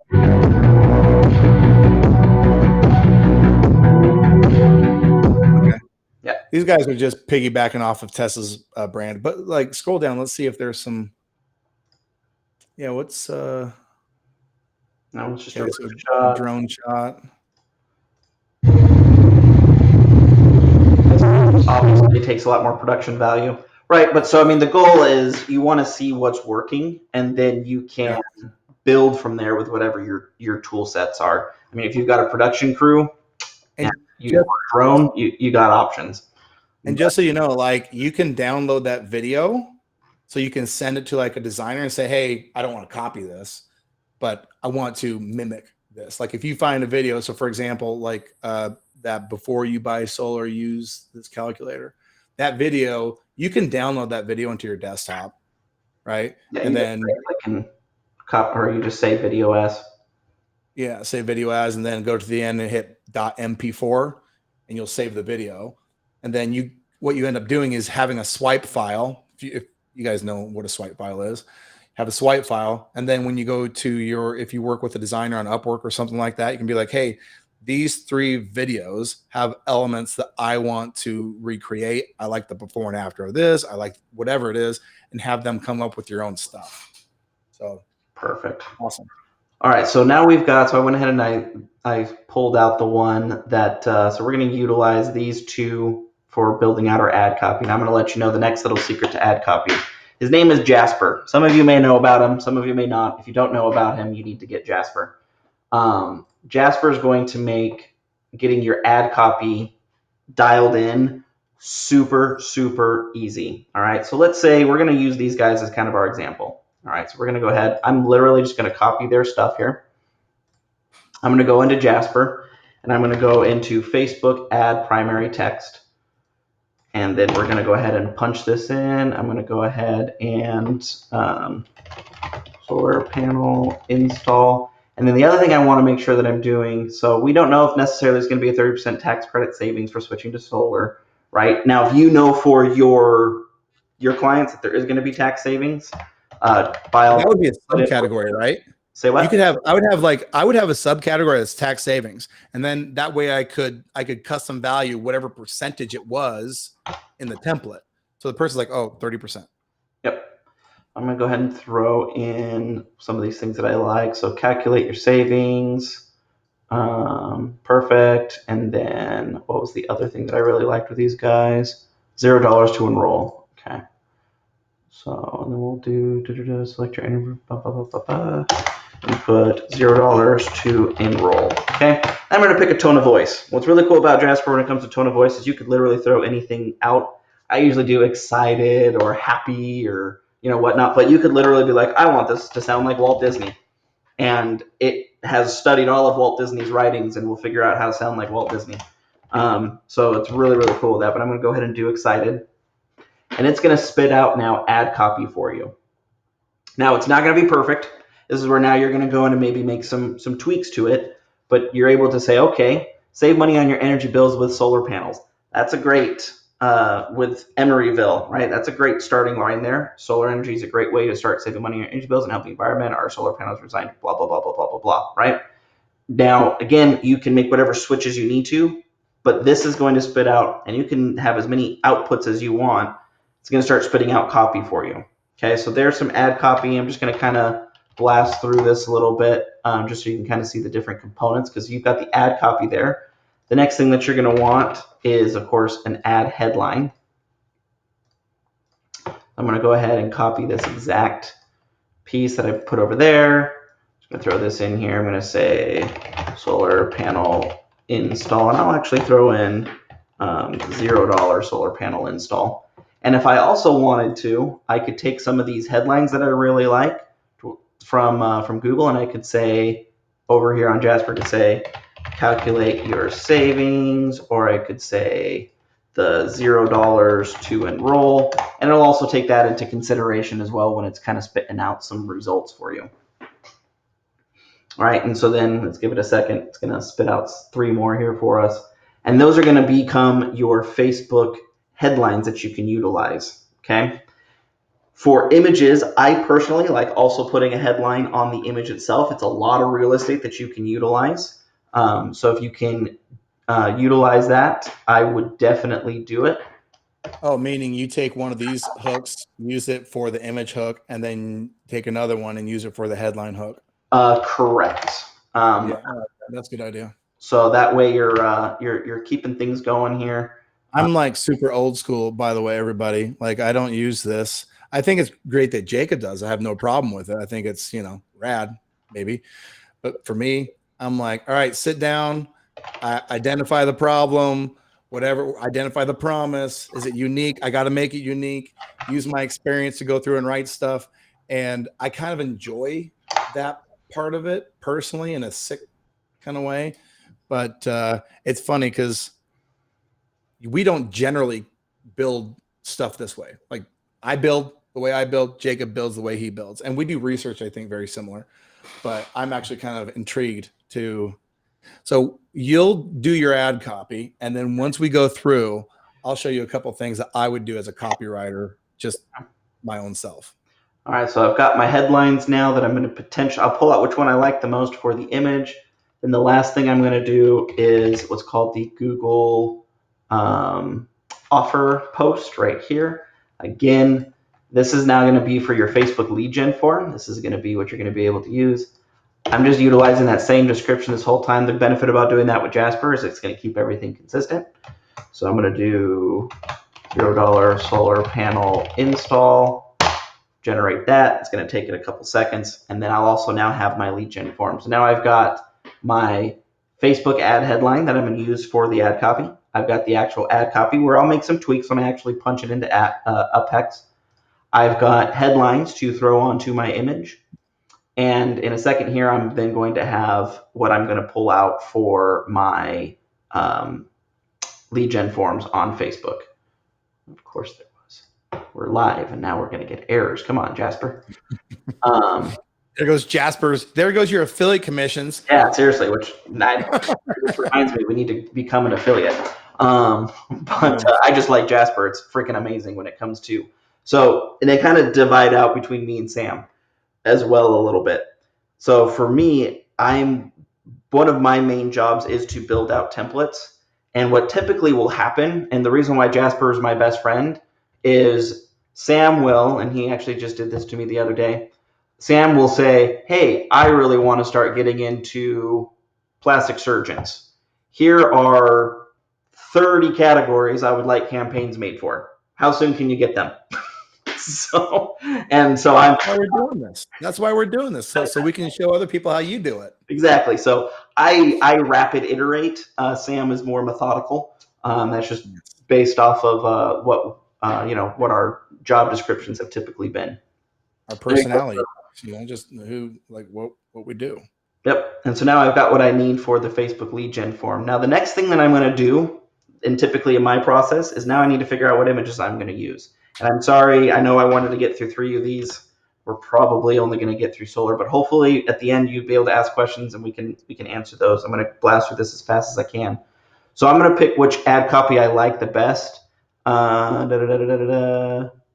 Okay. Yeah. These guys are just piggybacking off of Tesla's brand, but like scroll down. Let's see if there's some. Yeah. What's No, it's just okay, a so shot. drone shot. Obviously, it takes a lot more production value, right? But so I mean, the goal is you want to see what's working, and then you can build from there with whatever your tool sets are. I mean, if you've got a production crew and you got a drone, you got options. And just so you know, like you can download that video, so you can send it to like a designer and say, "Hey, I don't want to copy this, but I want to mimic this." Like if you find a video, so for example, like that before you buy solar, use this calculator. That video, you can download that video into your desktop, right? Yeah, and then or you just say video as. Yeah, say video as, and then go to the end and hit .mp4, and you'll save the video. And then what you end up doing is having a swipe file. If you guys know what a swipe file is, have a swipe file. And then when you go to if you work with a designer on Upwork or something like that, you can be like, hey, these 3 videos have elements that I want to recreate. I like the before and after of this. I like whatever it is, and have them come up with your own stuff. So perfect. Awesome. All right, so now we've got, so I went ahead and I pulled out the one that, so we're going to utilize these 2 for building out our ad copy. And I'm going to let you know the next little secret to ad copy. His name is Jasper. Some of you may know about him. Some of you may not. If you don't know about him, you need to get Jasper. Jasper is going to make getting your ad copy dialed in super, super easy. All right, so let's say we're going to use these guys as kind of our example. All right, so we're going to go ahead. I'm literally just going to copy their stuff here. I'm going to go into Jasper, and I'm going to go into Facebook ad primary text. And then we're going to go ahead and punch this in. I'm going to go ahead and solar panel install. And then the other thing I want to make sure that I'm doing, so we don't know if necessarily there's going to be a 30% tax credit savings for switching to solar, right? Now, if you know for your clients that there is going to be tax savings, that would be a subcategory, right? Say what? You could have. I would have a subcategory that's tax savings, and then that way I could custom value whatever percentage it was in the template. So the person's like, oh, 30%. Yep. I'm gonna go ahead and throw in some of these things that I like. So calculate your savings. Perfect. And then what was the other thing that I really liked with these guys? $0 to enroll. Okay. So and then we'll do select your interview. And put $0 to enroll. Okay. I'm going to pick a tone of voice. What's really cool about Jasper when it comes to tone of voice is you could literally throw anything out. I usually do excited or happy or whatnot, but you could literally be like, I want this to sound like Walt Disney. And it has studied all of Walt Disney's writings and will figure out how to sound like Walt Disney. So it's really, really cool with that. But I'm going to go ahead and do excited. And it's going to spit out now ad copy for you. Now, it's not going to be perfect. This is where now you're going to go in and maybe make some tweaks to it. But you're able to say, okay, save money on your energy bills with solar panels. That's a great, with Emeryville, right? That's a great starting line there. Solar energy is a great way to start saving money on your energy bills and help the environment. Our solar panels are designed blah, blah, blah, blah, blah, blah, blah, right? Now, again, you can make whatever switches you need to, but this is going to spit out, and you can have as many outputs as you want. It's going to start spitting out copy for you. Okay, so there's some ad copy. I'm just going to kind of blast through this a little bit just so you can kind of see the different components because you've got the ad copy there. The next thing that you're going to want is, of course, an ad headline. I'm going to go ahead and copy this exact piece that I put over there. I'm going to throw this in here. I'm going to say solar panel install, and I'll actually throw in $0 solar panel install. And if I also wanted to, I could take some of these headlines that I really like from Google, and I could say over here on Jasper, I could say calculate your savings, or I could say the $0 to enroll, and it'll also take that into consideration as well when it's kind of spitting out some results for you. All right, and so then let's give it a second. It's going to spit out 3 more here for us, and those are going to become your Facebook headlines that you can utilize. Okay. For images, I personally like also putting a headline on the image itself. It's a lot of real estate that you can utilize. So if you can utilize that, I would definitely do it. Oh, meaning you take one of these hooks, use it for the image hook, and then take another one and use it for the headline hook. Correct. Yeah, that's a good idea. So that way you're keeping things going here. I'm like super old school, by the way, everybody. Like, I don't use this. I think it's great that Jacob does. I have no problem with it. I think it's, rad, maybe. But for me, I'm like, all right, sit down, identify the problem, whatever, identify the promise. Is it unique? I got to make it unique. Use my experience to go through and write stuff. And I kind of enjoy that part of it personally in a sick kind of way. But it's funny because we don't generally build stuff this way. Like, I build the way I build, Jacob builds the way he builds. And we do research, I think, very similar. But I'm actually kind of intrigued to. So you'll do your ad copy. And then once we go through, I'll show you a couple of things that I would do as a copywriter, just my own self. All right, so I've got my headlines now that I'm going to I'll pull out which one I like the most for the image. Then the last thing I'm going to do is what's called the Google offer post right here. Again, this is now going to be for your Facebook lead gen form. This is going to be what you're going to be able to use. I'm just utilizing that same description this whole time. The benefit about doing that with Jasper is it's going to keep everything consistent. So I'm going to do $0 solar panel install, generate that. It's going to take it a couple seconds. And then I'll also now have my lead gen form. So now I've got my Facebook ad headline that I'm going to use for the ad copy. I've got the actual ad copy where I'll make some tweaks when I actually punch it into UpHex. I've got headlines to throw onto my image. And in a second here, I'm then going to have what I'm going to pull out for my lead gen forms on Facebook. Of course there was. We're live, and now we're going to get errors. Come on, Jasper. There goes Jasper's. There goes your affiliate commissions. Yeah, seriously, which reminds me, we need to become an affiliate. I just like Jasper. It's freaking amazing when it comes to. So, and they kind of divide out between me and Sam as well a little bit. So for me, one of my main jobs is to build out templates. And what typically will happen, and the reason why Jasper is my best friend, is Sam will, and he actually just did this to me the other day, Sam will say, hey, I really want to start getting into plastic surgeons. Here are 30 categories I would like campaigns made for. How soon can you get them? That's why we're doing this. That's why we're doing this. So we can show other people how you do it. Exactly. So I rapid iterate. Sam is more methodical. That's just based off of what our job descriptions have typically been. Our personality, just what we do. Yep. And so now I've got what I need for the Facebook lead gen form. Now the next thing that I'm going to do, and typically in my process, is now I need to figure out what images I'm going to use. And I'm sorry, I know I wanted to get through 3 of these. We're probably only going to get through solar, but hopefully at the end you'll be able to ask questions and we can answer those. I'm going to blast through this as fast as I can. So I'm going to pick which ad copy I like the best.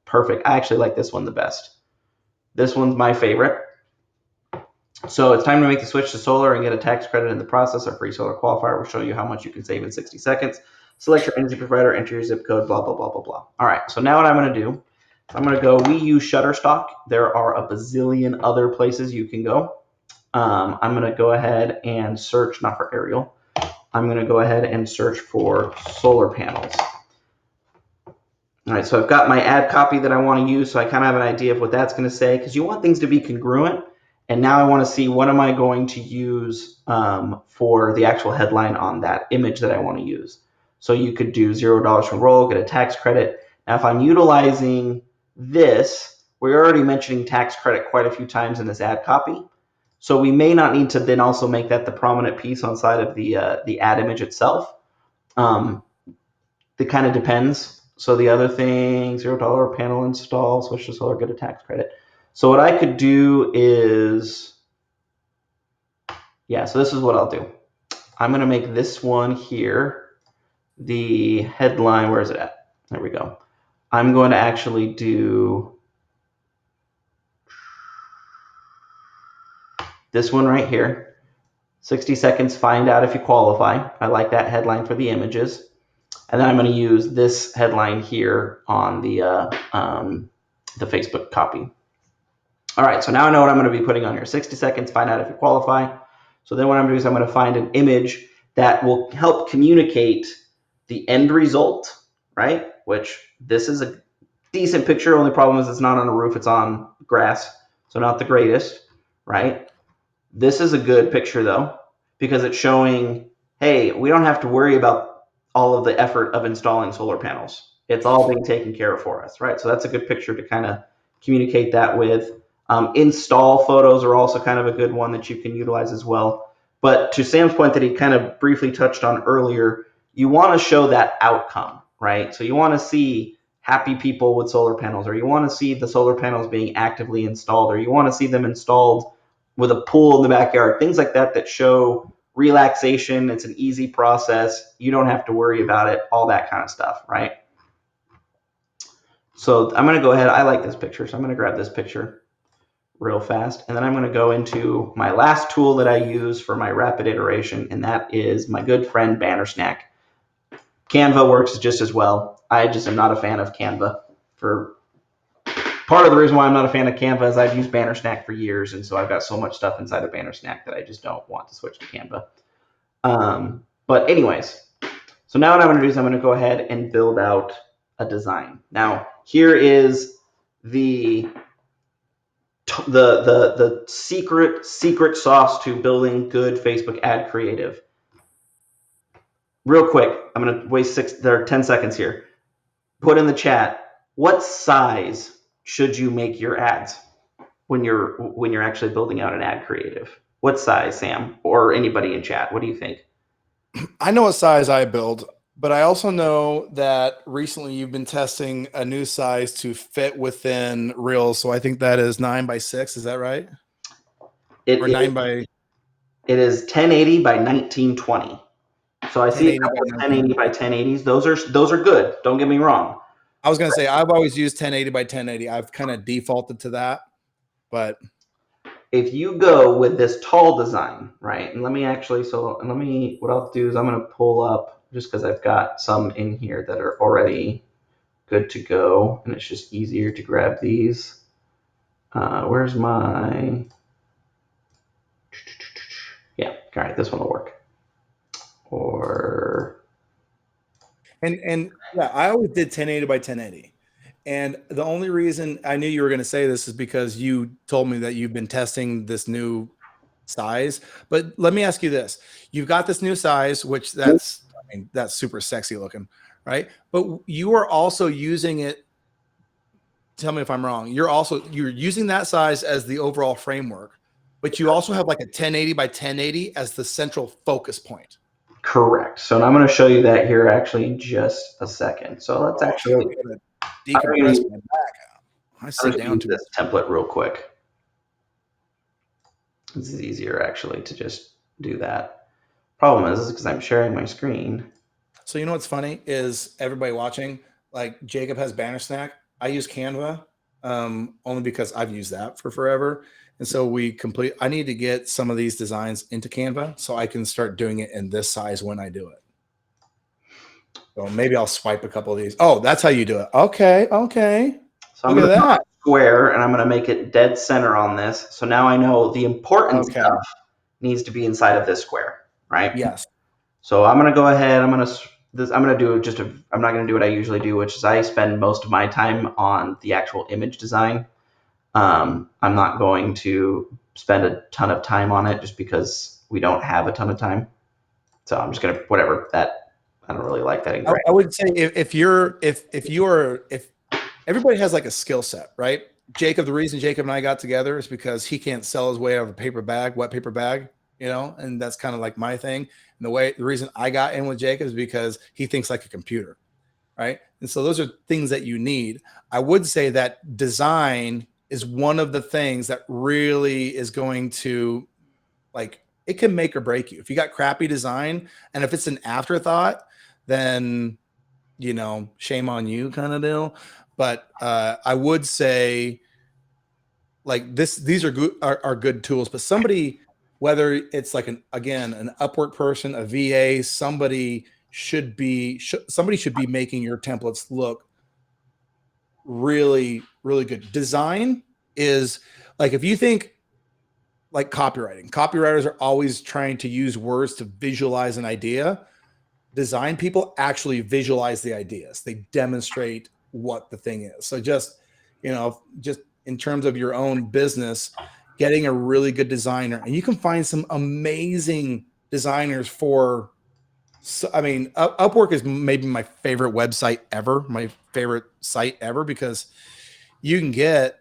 Perfect. I actually like this one the best. This one's my favorite. So it's time to make the switch to solar and get a tax credit in the process. Our free solar qualifier will show you how much you can save in 60 seconds. Select your energy provider, enter your zip code, blah, blah, blah, blah, blah. All right, so now what I'm going to do, I'm going to go, we use Shutterstock. There are a bazillion other places you can go. I'm going to go ahead and search, not for aerial, I'm going to go ahead and search for solar panels. All right, so I've got my ad copy that I want to use, so I kind of have an idea of what that's going to say, because you want things to be congruent. And now I want to see what am I going to use for the actual headline on that image that I want to use. So you could do $0 from roll, get a tax credit. Now, if I'm utilizing this, we're already mentioning tax credit quite a few times in this ad copy. So we may not need to then also make that the prominent piece on side of the ad image itself. It kind of depends. So the other thing, $0 panel install, switch to solar, get a tax credit. So what I could do is, yeah, so this is what I'll do. I'm going to make this one here the headline. Where is it at? There we go. I'm going to actually do this one right here. 60 seconds, find out if you qualify. I like that headline for the images. And then I'm going to use this headline here on the Facebook copy. All right, so now I know what I'm going to be putting on here. 60 seconds, find out if you qualify. So then what I'm going to do is I'm going to find an image that will help communicate the end result, right? Which this is a decent picture. Only problem is it's not on a roof, it's on grass. So not the greatest, right? This is a good picture though, because it's showing, hey, we don't have to worry about all of the effort of installing solar panels. It's all being taken care of for us, right? So that's a good picture to kind of communicate that with. Install photos are also kind of a good one that you can utilize as well. But to Sam's point that he kind of briefly touched on earlier, you want to show that outcome, right? So you want to see happy people with solar panels, or you want to see the solar panels being actively installed, or you want to see them installed with a pool in the backyard, things like that that show relaxation. It's an easy process. You don't have to worry about it, all that kind of stuff, right? So I'm going to go ahead. I like this picture, so I'm going to grab this picture real fast. And then I'm going to go into my last tool that I use for my rapid iteration, and that is my good friend Bannersnack. Canva works just as well. I just am not a fan of Canva. For part of the reason why I'm not a fan of Canva is I've used Bannersnack for years, and so I've got so much stuff inside of Bannersnack that I just don't want to switch to Canva. But anyways, so now what I'm going to do is I'm going to go ahead and build out a design. Now here is the secret sauce to building good Facebook ad creative. Real quick, I'm going to waste 10 seconds here. Put in the chat, what size should you make your ads when you're actually building out an ad creative? What size, Sam, or anybody in chat? What do you think? I know what size I build, but I also know that recently you've been testing a new size to fit within Reels. So I think that is 9x6. Is that right? It is 1080 by 1920. So I see 1080 by 1080s. Those are good. Don't get me wrong. I was going to say I've always used 1080 by 1080. I've kind of defaulted to that, but if you go with this tall design, right? And what I'll do is I'm going to pull up, just because I've got some in here that are already good to go, and it's just easier to grab these. Where's my? Yeah, all right, this one will work. And yeah, I always did 1080 by 1080. And the only reason I knew you were going to say this is because you told me that you've been testing this new size. But let me ask you this. You've got this new size, which that's super sexy looking, right? But you are also using it. Tell me if I'm wrong. You're using that size as the overall framework, but you also have like a 1080 by 1080 as the central focus point. Correct. So I'm going to show you that here actually in just a second. So let's actually decompress my back. I sit down to this template real quick. This is easier actually to just do that. Problem is because I'm sharing my screen. So you know what's funny is everybody watching, like Jacob has Bannersnack. I use Canva only because I've used that for forever. And so I need to get some of these designs into Canva so I can start doing it in this size when I do it. So maybe I'll swipe a couple of these. Oh, that's how you do it. Okay. So I'm going to square and I'm going to make it dead center on this. So now I know the important stuff needs to be inside of this square, right? Yes. So I'm going to go ahead. I'm going to this, I'm not going to do what I usually do, which is I spend most of my time on the actual image design. I'm not going to spend a ton of time on it just because we don't have a ton of time. So I'm just going to, whatever that, I don't really like that in graphics. I would say if everybody has like a skill set, right? Jacob, the reason Jacob and I got together is because he can't sell his way out of a paper bag, wet paper bag, and that's kind of like my thing. And the reason I got in with Jacob is because he thinks like a computer, right? And so those are things that you need. I would say that design is one of the things that really is going to, like, it can make or break you. If you got crappy design and if it's an afterthought, then shame on you kind of deal. But I would say, like, these are good tools, but somebody, whether it's like an Upwork person, a VA, somebody should be making your templates look really, really good. Design is like, if you think like copywriters are always trying to use words to visualize an idea. Design people actually visualize the ideas. They demonstrate what the thing is. So just in terms of your own business, getting a really good designer, and you can find some amazing designers for, Upwork is maybe my favorite website ever, my favorite site ever, because you can get,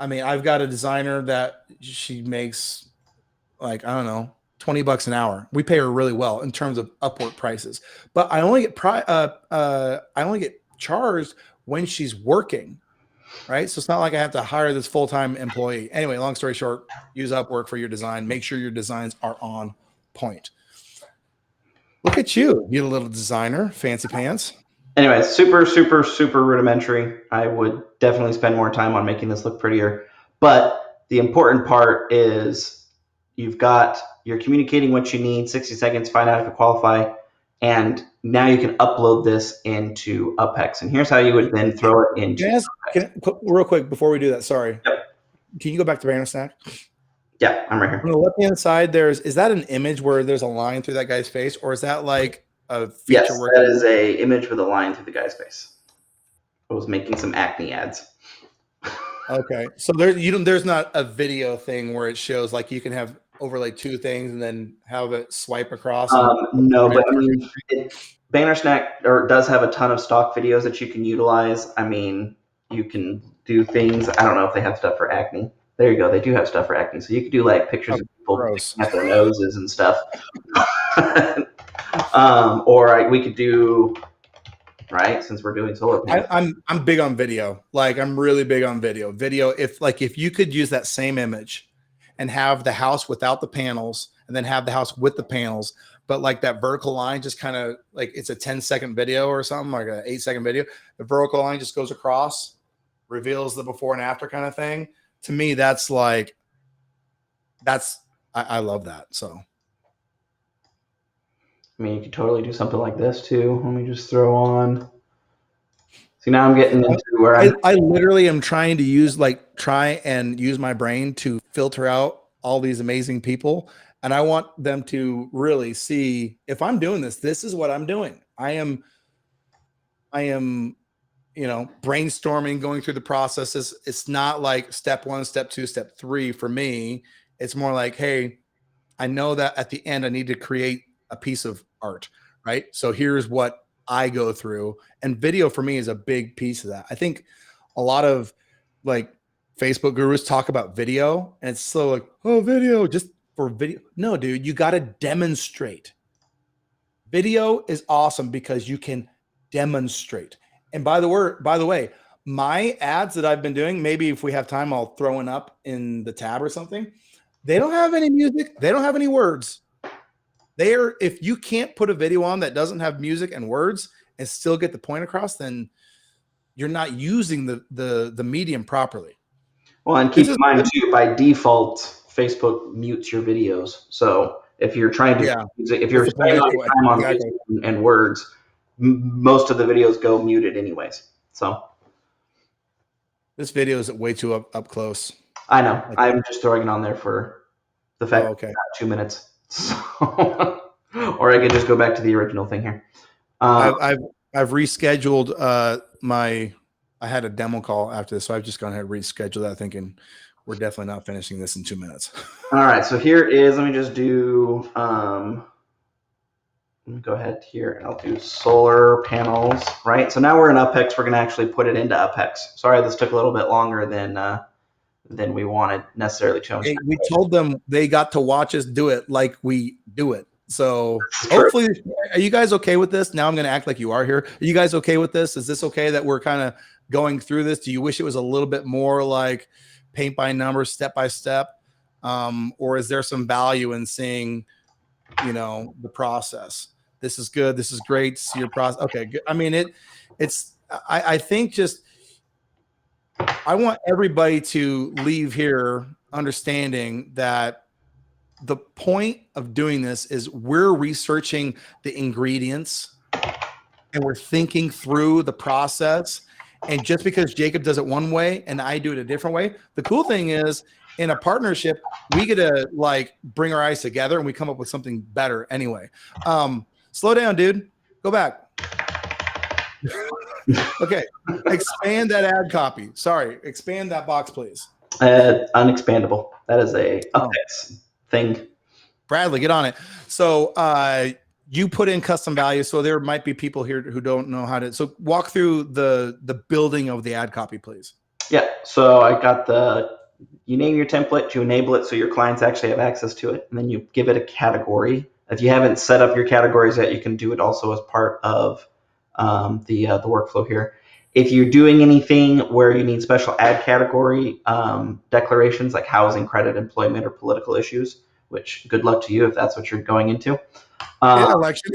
I've got a designer that she makes, like, I don't know, $20 an hour. We pay her really well in terms of Upwork prices, but I only get charged when she's working, right? So it's not like I have to hire this full-time employee. Anyway, long story short, use Upwork for your design. Make sure your designs are on point. Look at you, you little designer, fancy pants. Anyway, super, super, super rudimentary. I would definitely spend more time on making this look prettier. But the important part is you're communicating what you need, 60 seconds, find out if you qualify, and now you can upload this into UpHex. And here's how you would then throw it into real quick before we do that, sorry. Yep. Can you go back to Banner Stack? Yeah, I'm right here. On the left-hand side, is that an image where there's a line through that guy's face, or is that like a feature? Yes, that is a image with a line through the guy's face. I was making some acne ads. Okay, so there's not a video thing where it shows, like, you can have overlay two things and then have it swipe across. No, but Banner Stack does have a ton of stock videos that you can utilize. You can do things. I don't know if they have stuff for acne. There you go. They do have stuff for acne. So you could do like pictures of people at their noses and stuff. Or we could do, right, since we're doing solar panels. I'm big on video. Like, I'm really big on video. If you could use that same image and have the house without the panels and then have the house with the panels, but like that vertical line just kind of like, it's a 10-second video or something, like an 8-second video. The vertical line just goes across, reveals the before and after kind of thing. To me, I love that. So, you could totally do something like this too. Let me just throw on. See, now I'm getting into where I literally am trying to try and use my brain to filter out all these amazing people. And I want them to really see, if I'm doing this is what I'm doing. I am brainstorming, going through the processes. It's not like step 1, step 2, step 3 for me. It's more like, hey, I know that at the end I need to create a piece of art, right? So here's what I go through, and video for me is a big piece of that. I think a lot of like Facebook gurus talk about video, and it's so like, oh, video, just for video. No, dude, you got to demonstrate. Video is awesome because you can demonstrate. And by the way, my ads that I've been doing, maybe if we have time, I'll throw one up in the tab or something. They don't have any music. They don't have any words. If you can't put a video on that doesn't have music and words and still get the point across, then you're not using the medium properly. Well, and keep in mind too, by default, Facebook mutes your videos. So if you're trying to, if you're spending all your time on Facebook and words, most of the videos go muted anyways. So this video is way too up close. I know. I'm just throwing it on there for the fact that it's 2 minutes. So, or I could just go back to the original thing here. I've rescheduled I had a demo call after this, so I've just gone ahead and rescheduled that, thinking we're definitely not finishing this in 2 minutes. All right, so here is, let me just do, let me go ahead here and I'll do solar panels, right? So now we're in UpHex. We're going to actually put it into UpHex. Sorry, this took a little bit longer than we wanted necessarily. Hey, we told them they got to watch us do it like we do it. So hopefully, are you guys okay with this? Now I'm going to act like you are here. Are you guys okay with this? Is this okay that we're kind of going through this? Do you wish it was a little bit more like paint by numbers, step by step? Or is there some value in seeing, the process? This is good. This is great. See your process. Okay, good. I mean, I think I want everybody to leave here understanding that the point of doing this is we're researching the ingredients and we're thinking through the process. And just because Jacob does it one way and I do it a different way, the cool thing is in a partnership, we get to bring our eyes together and we come up with something better anyway. Slow down, dude. Go back. Okay. Expand that ad copy. Sorry. Expand that box, please. Unexpandable. That is a UpHex thing. Bradley, get on it. So you put in custom values. So there might be people here who don't know how to. So walk through the building of the ad copy, please. Yeah. So I got you name your template, you enable it so your clients actually have access to it, and then you give it a category. If you haven't set up your categories yet, you can do it also as part of the workflow here. If you're doing anything where you need special ad category declarations like housing, credit, employment, or political issues, which good luck to you if that's what you're going into. Election.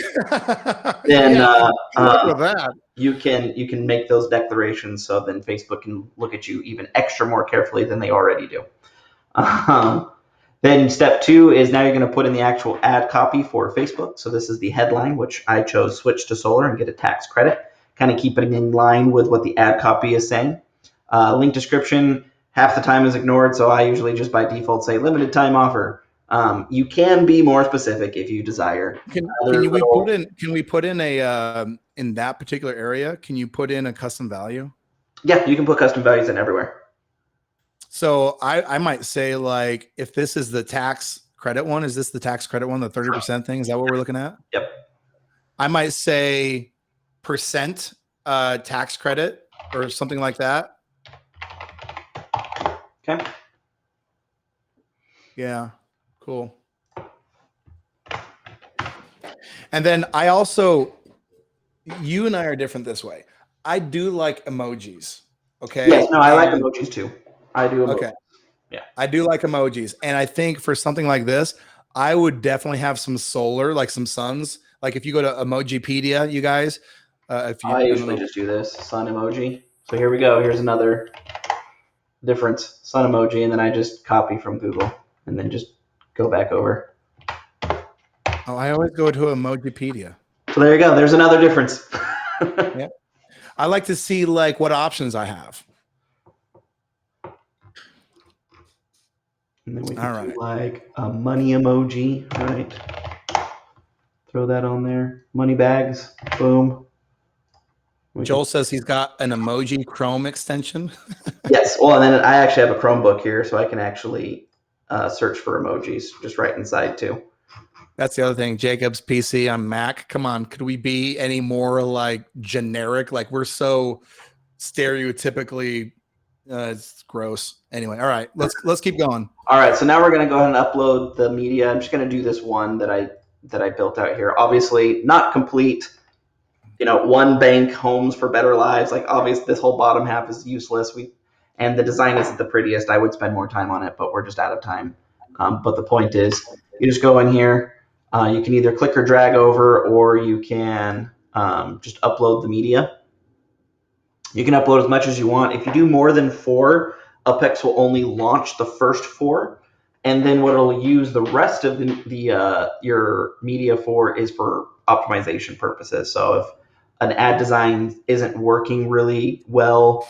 Then with that. You can make those declarations so then Facebook can look at you even extra more carefully than they already do. Then step 2 is now you're going to put in the actual ad copy for Facebook. So this is the headline, which I chose switch to solar and get a tax credit, kind of keeping in line with what the ad copy is saying. Link description, half the time is ignored, so I usually just by default say limited time offer. You can be more specific if you desire. Can we put in a in that particular area? Can you put in a custom value? Yeah, you can put custom values in everywhere. So I might say if this is the tax credit one, is this the tax credit one, the 30% thing? Is that what we're looking at? Yep. I might say percent tax credit or something like that. Okay. Yeah. Cool. And then I also, you and I are different this way. I do like emojis. Okay. Yes, no, I like emojis too. I do emojis. Okay. Yeah. I do like emojis. And I think for something like this, I would definitely have some solar, like some suns. Like if you go to Emojipedia, you guys, I usually just do this sun emoji. So here we go. Here's another difference, sun emoji, and then I just copy from Google and then just go back over. Oh, I always go to Emojipedia. So there you go. There's another difference. Yeah. I like to see what options I have. And then we can do a money emoji, right? Throw that on there. Money bags, boom. Joel says he's got an emoji Chrome extension. Yes. Well, and then I actually have a Chromebook here, so I can actually search for emojis just right inside too. That's the other thing. Jacob's PC on Mac. Come on, could we be any more generic? We're so stereotypically. It's gross. Anyway, all right, let's keep going. All right, so now we're going to go ahead and upload the media. I'm just going to do this one that I built out here. Obviously, not complete. One bank, homes for better lives. Obviously, this whole bottom half is useless. And the design isn't the prettiest. I would spend more time on it, but we're just out of time. But the point is, you just go in here. You can either click or drag over, or you can just upload the media. You can upload as much as you want. If you do more than 4, UpHex will only launch the first 4, and then what it'll use the rest of your media for is for optimization purposes. So if an ad design isn't working really well,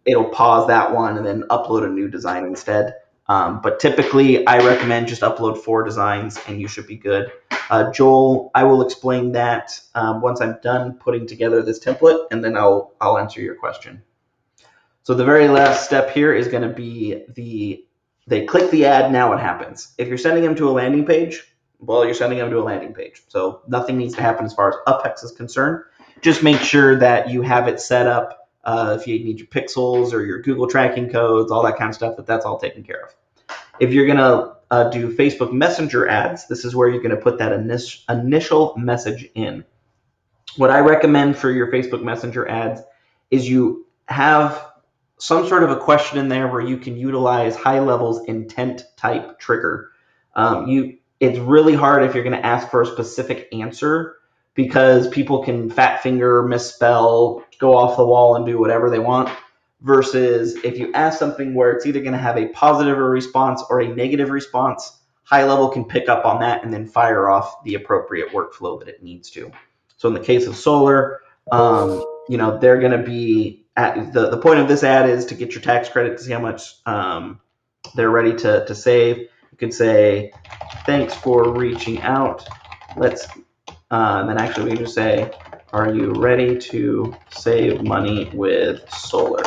it'll pause that one and then upload a new design instead. But typically, I recommend just upload 4 designs and you should be good. Joel, I will explain that once I'm done putting together this template, and then I'll answer your question. So the very last step here is going to be they click the ad, now what happens? If you're sending them to a landing page, well, you're sending them to a landing page. So nothing needs to happen as far as UpHex is concerned. Just make sure that you have it set up. If you need your pixels or your Google tracking codes, all that kind of stuff, that's all taken care of. If you're going to do Facebook Messenger ads, this is where you're going to put that initial message in. What I recommend for your Facebook Messenger ads is you have some sort of a question in there where you can utilize high levels intent type trigger. It's really hard if you're going to ask for a specific answer, because people can fat finger, misspell, go off the wall and do whatever they want. Versus if you ask something where it's either going to have a positive response or a negative response, high level can pick up on that and then fire off the appropriate workflow that it needs to. So in the case of solar, they're going to be at the point of this ad is to get your tax credit to see how much they're ready to save. You could say, thanks for reaching out. Then actually we can just say, are you ready to save money with solar?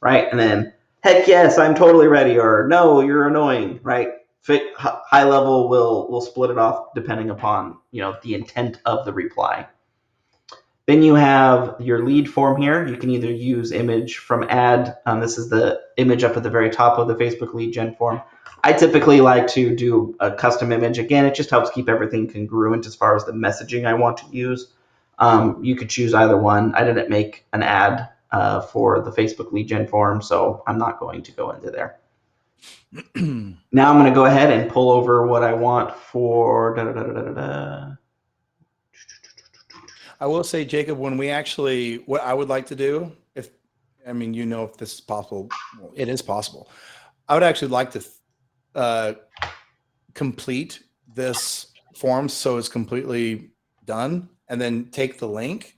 Right? And then, heck yes, I'm totally ready, or no, you're annoying, right? High level will split it off depending upon the intent of the reply. Then you have your lead form here. You can either use image from ad. This is the image up at the very top of the Facebook lead gen form. I typically like to do a custom image. Again, it just helps keep everything congruent as far as the messaging I want to use. You could choose either one. I didn't make an ad for the Facebook lead gen form, so I'm not going to go into there. Now I'm going to go ahead and pull over what I want for I will say, Jacob, when we actually, what I would like to do, if this is possible, well, it is possible. I would actually like to complete this form so it's completely done, and then take the link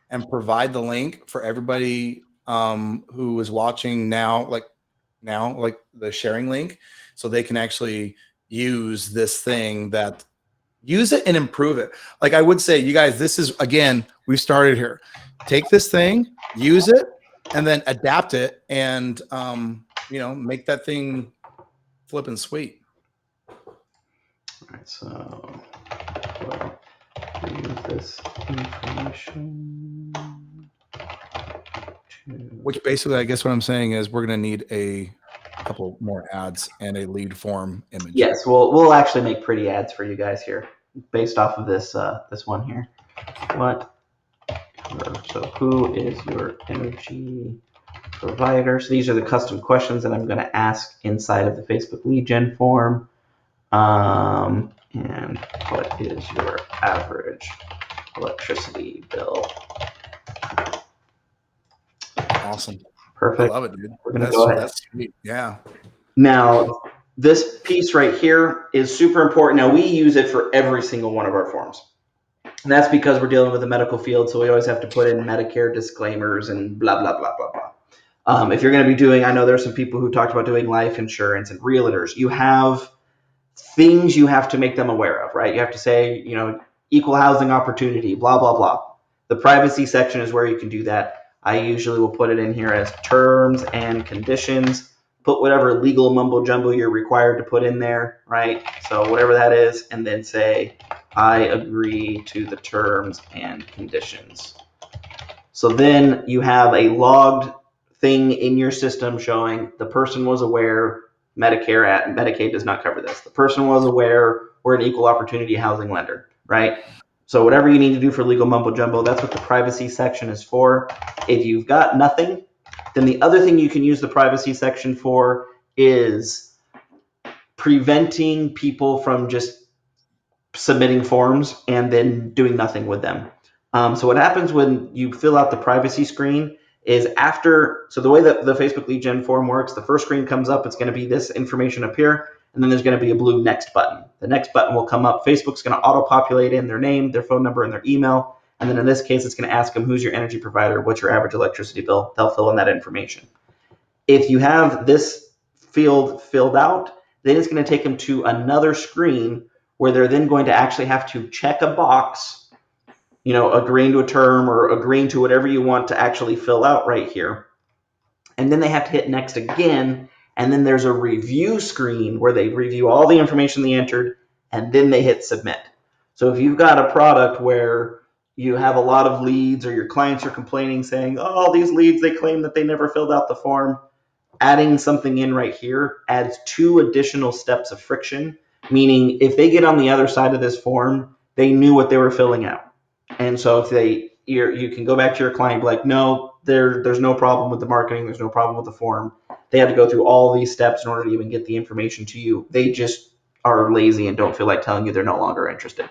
and provide the link for everybody who is watching now, like the sharing link, so they can actually use this thing use it and improve it. Like I would say, you guys, this is, again, we started here. Take this thing, use it, and then adapt it, and make that thing flippin' sweet. All right, so we'll use this information. Which basically, I guess what I'm saying is we're going to need a couple more ads and a lead form image. Yes, we'll actually make pretty ads for you guys here based off of this this one here. So who is your energy provider? So these are the custom questions that I'm going to ask inside of the Facebook lead gen form. And what is your average electricity bill? Awesome. Perfect. I love it, dude. We're going to go ahead. That's sweet. Yeah. Now, this piece right here is super important. Now, we use it for every single one of our forms. And that's because we're dealing with the medical field, so we always have to put in Medicare disclaimers and blah, blah, blah, blah, blah. If you're going to be doing, I know there's some people who talked about doing life insurance and realtors. You have things you have to make them aware of, right? You have to say, equal housing opportunity, blah, blah, blah. The privacy section is where you can do that. I usually will put it in here as terms and conditions. Put whatever legal mumbo jumbo you're required to put in there, right? So whatever that is, and then say, I agree to the terms and conditions. So then you have a logged thing in your system showing the person was aware Medicaid does not cover this. The person was aware we're an equal opportunity housing lender, right? So whatever you need to do for legal mumbo jumbo, that's what the privacy section is for. If you've got nothing, then the other thing you can use the privacy section for is preventing people from just submitting forms and then doing nothing with them. So what happens when you fill out the privacy screen is so the way that the Facebook lead gen form works, the first screen comes up, it's going to be this information up here, and then there's going to be a blue next button. The next button will come up. Facebook's going to auto-populate in their name, their phone number, and their email. And then in this case, it's going to ask them, who's your energy provider? What's your average electricity bill? They'll fill in that information. If you have this field filled out then it's going to take them to another screen where they're then going to actually have to check a box, agreeing to a term or agreeing to whatever you want to actually fill out right here. And then they have to hit next again. And then there's a review screen where they review all the information they entered, and then they hit submit. So if you've got a product where you have a lot of leads, or your clients are complaining saying, oh, these leads, they claim that they never filled out the form, adding something in right here adds 2 additional steps of friction, meaning if they get on the other side of this form, they knew what they were filling out. And so if you can go back to your client and be like, no, there's no problem with the marketing, there's no problem with the form. They had to go through all these steps in order to even get the information to you. They just are lazy and don't feel like telling you they're no longer interested.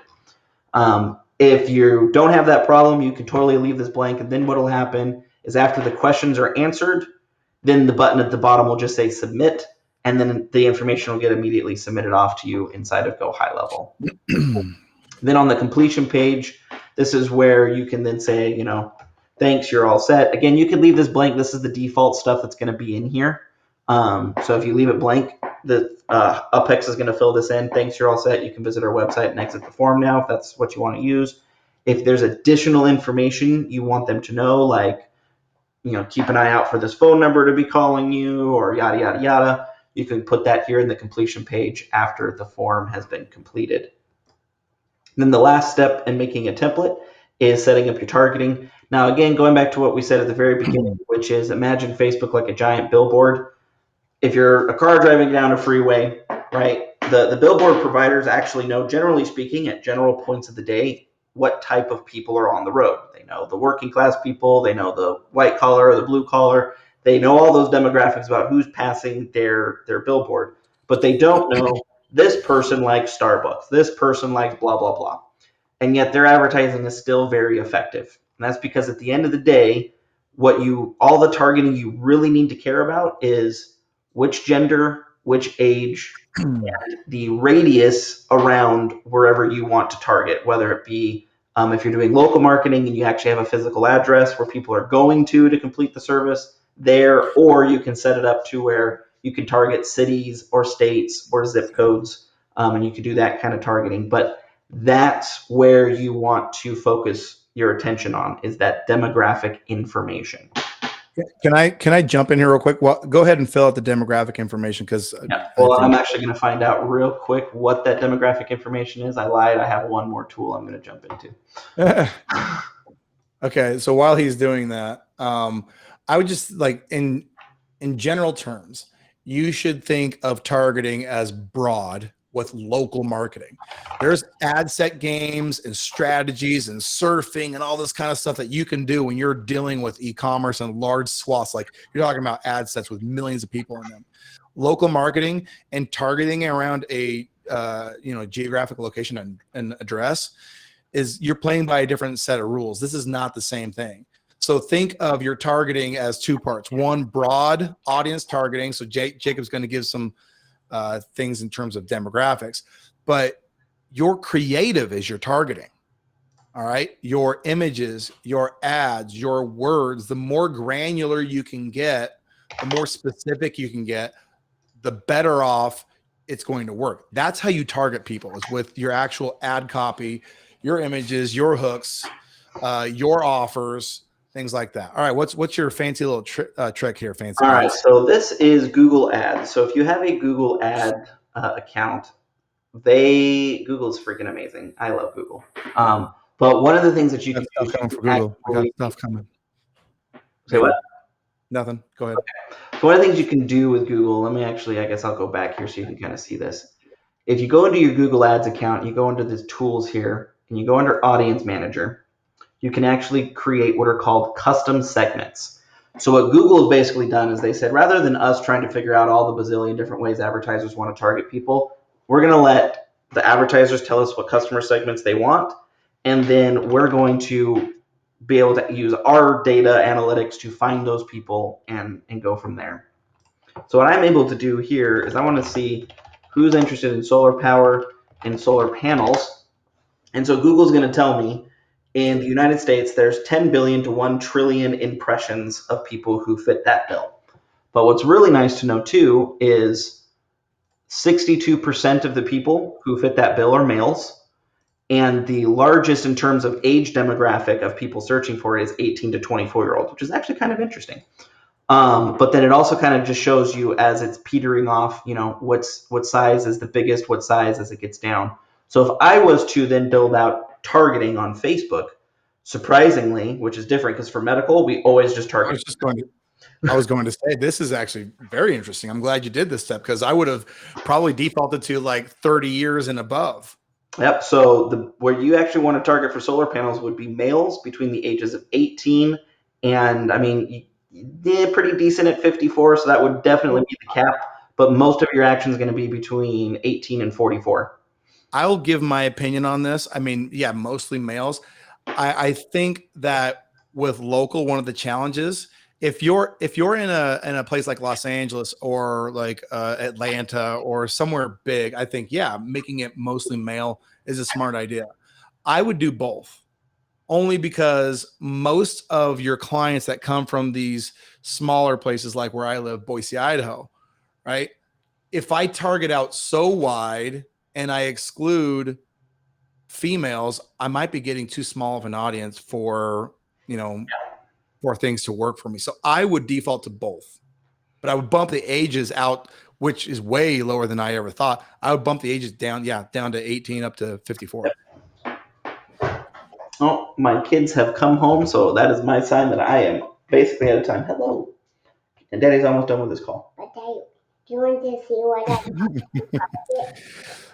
If you don't have that problem, you can totally leave this blank, and then what will happen is after the questions are answered, then the button at the bottom will just say submit, and then the information will get immediately submitted off to you inside of Go High Level. Then on the completion page, this is where you can then say, thanks, you're all set. Again, you can leave this blank. This is the default stuff that's going to be in here. So if you leave it blank, the UpHex is going to fill this in. Thanks, you're all set. You can visit our website and exit the form now if that's what you want to use. If there's additional information you want them to know, like, keep an eye out for this phone number to be calling you, or yada, yada, yada, you can put that here in the completion page after the form has been completed. And then the last step in making a template is setting up your targeting. Now, again, going back to what we said at the very beginning, which is imagine Facebook like a giant billboard. If you're a car driving down a freeway, right, the billboard providers actually know, generally speaking, at general points of the day, what type of people are on the road. They know the working class people, they know the white collar or the blue collar, they know all those demographics about who's passing their billboard, but they don't know this person likes Starbucks, this person likes blah, blah, blah. And yet their advertising is still very effective. And that's because at the end of the day, all the targeting you really need to care about is which gender, which age, and the radius around wherever you want to target, whether it be if you're doing local marketing and you actually have a physical address where people are going to complete the service there, or you can set it up to where you can target cities or states or zip codes, and you can do that kind of targeting. But that's where you want to focus your attention on, is that demographic information. Can I jump in here real quick? Well, go ahead and fill out the demographic information, because I'm actually going to find out real quick what that demographic information is. I lied. I have one more tool I'm going to jump into. Okay, so while he's doing that, I would just like in general terms, you should think of targeting as broad with local marketing. There's ad set games and strategies and surfing and all this kind of stuff that you can do when you're dealing with e-commerce and large swaths. Like you're talking about ad sets with millions of people in them. Local marketing and targeting around a geographic location and address is you're playing by a different set of rules. This is not the same thing. So think of your targeting as 2 parts. One, broad audience targeting. So Jacob's going to give some things in terms of demographics, but your creative is your targeting. All right. Your images, your ads, your words, the more granular you can get, the more specific you can get, the better off it's going to work. That's how you target people, is with your actual ad copy, your images, your hooks, your offers, things like that. All right, what's your fancy little trick here, Fancy? All right, so this is Google Ads. So if you have a Google Ad account, Google's freaking amazing. I love Google. But one of the things that you can do coming for Google. We got stuff coming. Say what? Nothing. Go ahead. Okay. So one of the things you can do with Google, I guess I'll go back here so you can kind of see this. If you go into your Google Ads account, you go into the tools here, and you go under Audience Manager, you can actually create what are called custom segments. So what Google has basically done is they said, rather than us trying to figure out all the bazillion different ways advertisers want to target people, we're going to let the advertisers tell us what customer segments they want, and then we're going to be able to use our data analytics to find those people and go from there. So what I'm able to do here is I want to see who's interested in solar power and solar panels. And so Google's going to tell me, in the United States, there's 10 billion to 1 trillion impressions of people who fit that bill. But what's really nice to know too is 62% of the people who fit that bill are males. And the largest in terms of age demographic of people searching for it is 18 to 24-year-olds, which is actually kind of interesting. But then it also kind of just shows you as it's petering off, you know, what size is the biggest, what size as it gets down. So if I was to then build out targeting on Facebook, surprisingly, which is different because for medical, we always just target. I was going to say, this is actually very interesting. I'm glad you did this step because I would have probably defaulted to like 30 years and above. Yep. So where you actually want to target for solar panels would be males between the ages of 18 and, I mean, pretty decent at 54. So that would definitely be the cap. But most of your action is going to be between 18 and 44. I'll give my opinion on this. I mean, yeah, mostly males. I think that with local, one of the challenges, if you're in a place like Los Angeles or like Atlanta or somewhere big, I think, yeah, making it mostly male is a smart idea. I would do both, only because most of your clients that come from these smaller places like where I live, Boise, Idaho, right? If I target out so wide and I exclude females, I might be getting too small of an audience for, you know, for things to work for me. So I would default to both, but I would bump the ages out, which is way lower than I ever thought. I would bump the ages down, down to 18 up to 54. Oh, my kids have come home, so that is my sign that I am basically out of time. Hello. And Daddy's almost done with his call. But do you want to see what I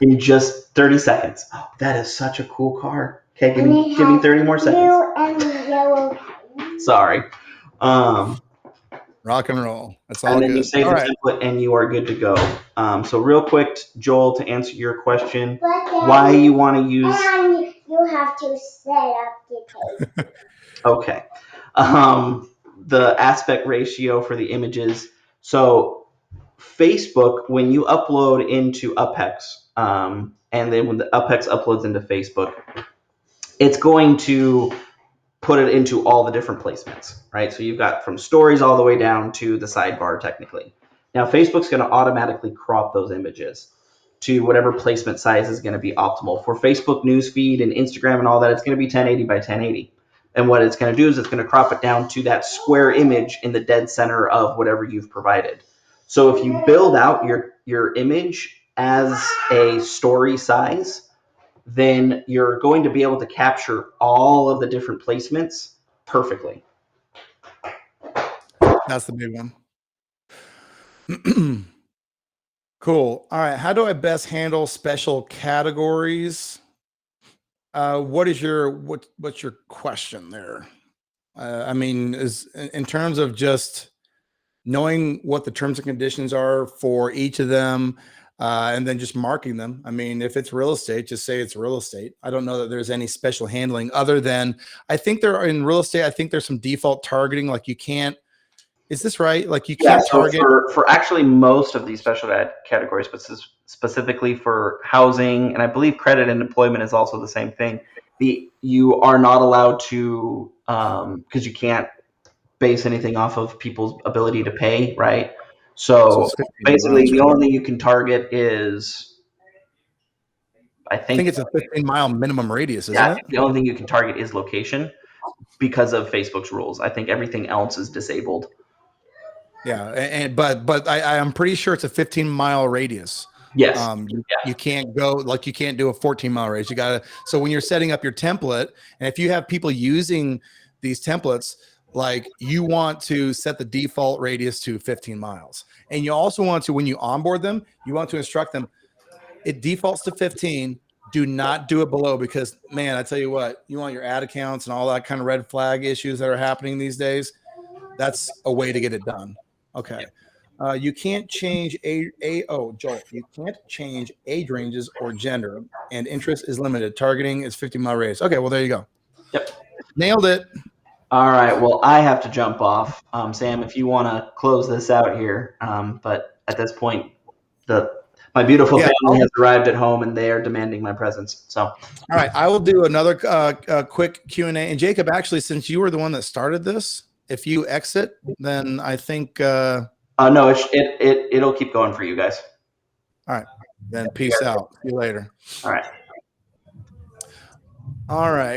In just 30 seconds. Oh, that is such a cool car. Okay, give me 30 more seconds. blue and yellow. Sorry. Rock and roll. That's all And then good. you save All the right. template and you are good to go. So real quick, Joel, to answer your question, why you want to use... And you have to set up the tape. Okay. The aspect ratio for the images. So Facebook, when you upload into UpHex, and then when the UpHex uploads into Facebook, it's going to put it into all the different placements, right? So you've got from stories all the way down to the sidebar technically. Now Facebook's going to automatically crop those images to whatever placement size is going to be optimal. For Facebook newsfeed and Instagram and all that, it's going to be 1080 by 1080. And what it's going to do is it's going to crop it down to that square image in the dead center of whatever you've provided. So if you build out your image as a story size, then you're going to be able to capture all of the different placements perfectly. That's the big one. Cool. All right. How do I best handle special categories? What's your question there? I mean, is in terms of just knowing what the terms and conditions are for each of them, and then just marking them. I mean, if it's real estate, just say it's real estate. I don't know that there's any special handling other than I think there are in real estate. I think there's some default targeting, like you can't. Is this right? Like you can't target for actually most of these special categories, but specifically for housing, and I believe credit and employment is also the same thing. You are not allowed to because you can't base anything off of people's ability to pay, right? So basically, miles, the right? only thing you can target is I think it's a 15-mile minimum radius, isn't it? the only thing you can target is location because of Facebook's rules. I think everything else is disabled. Yeah, but I'm pretty sure it's a 15-mile radius. Yes. You can't go like you can't do a 14-mile radius. You gotta. So when you're setting up your template, and if you have people using these templates, like you want to set the default radius to 15 miles, and you also want to, when you onboard them, you want to instruct them. It defaults to 15. Do not do it below because, man, I tell you what, you want your ad accounts and all that kind of red flag issues that are happening these days. That's a way to get it done. Okay. You can't change Joel, you can't change age ranges or gender, and interest is limited. Targeting is 50-mile radius. Okay, well, there you go. Yep. Nailed it. All right. Well, I have to jump off. Sam, if you want to close this out here. But at this point, my beautiful family has arrived at home and they are demanding my presence. So, all right, I will do another quick Q&A. And Jacob, actually, since you were the one that started this, if you exit, then I think. no, it'll keep going for you guys. All right. Then peace out. See you later. All right. All right.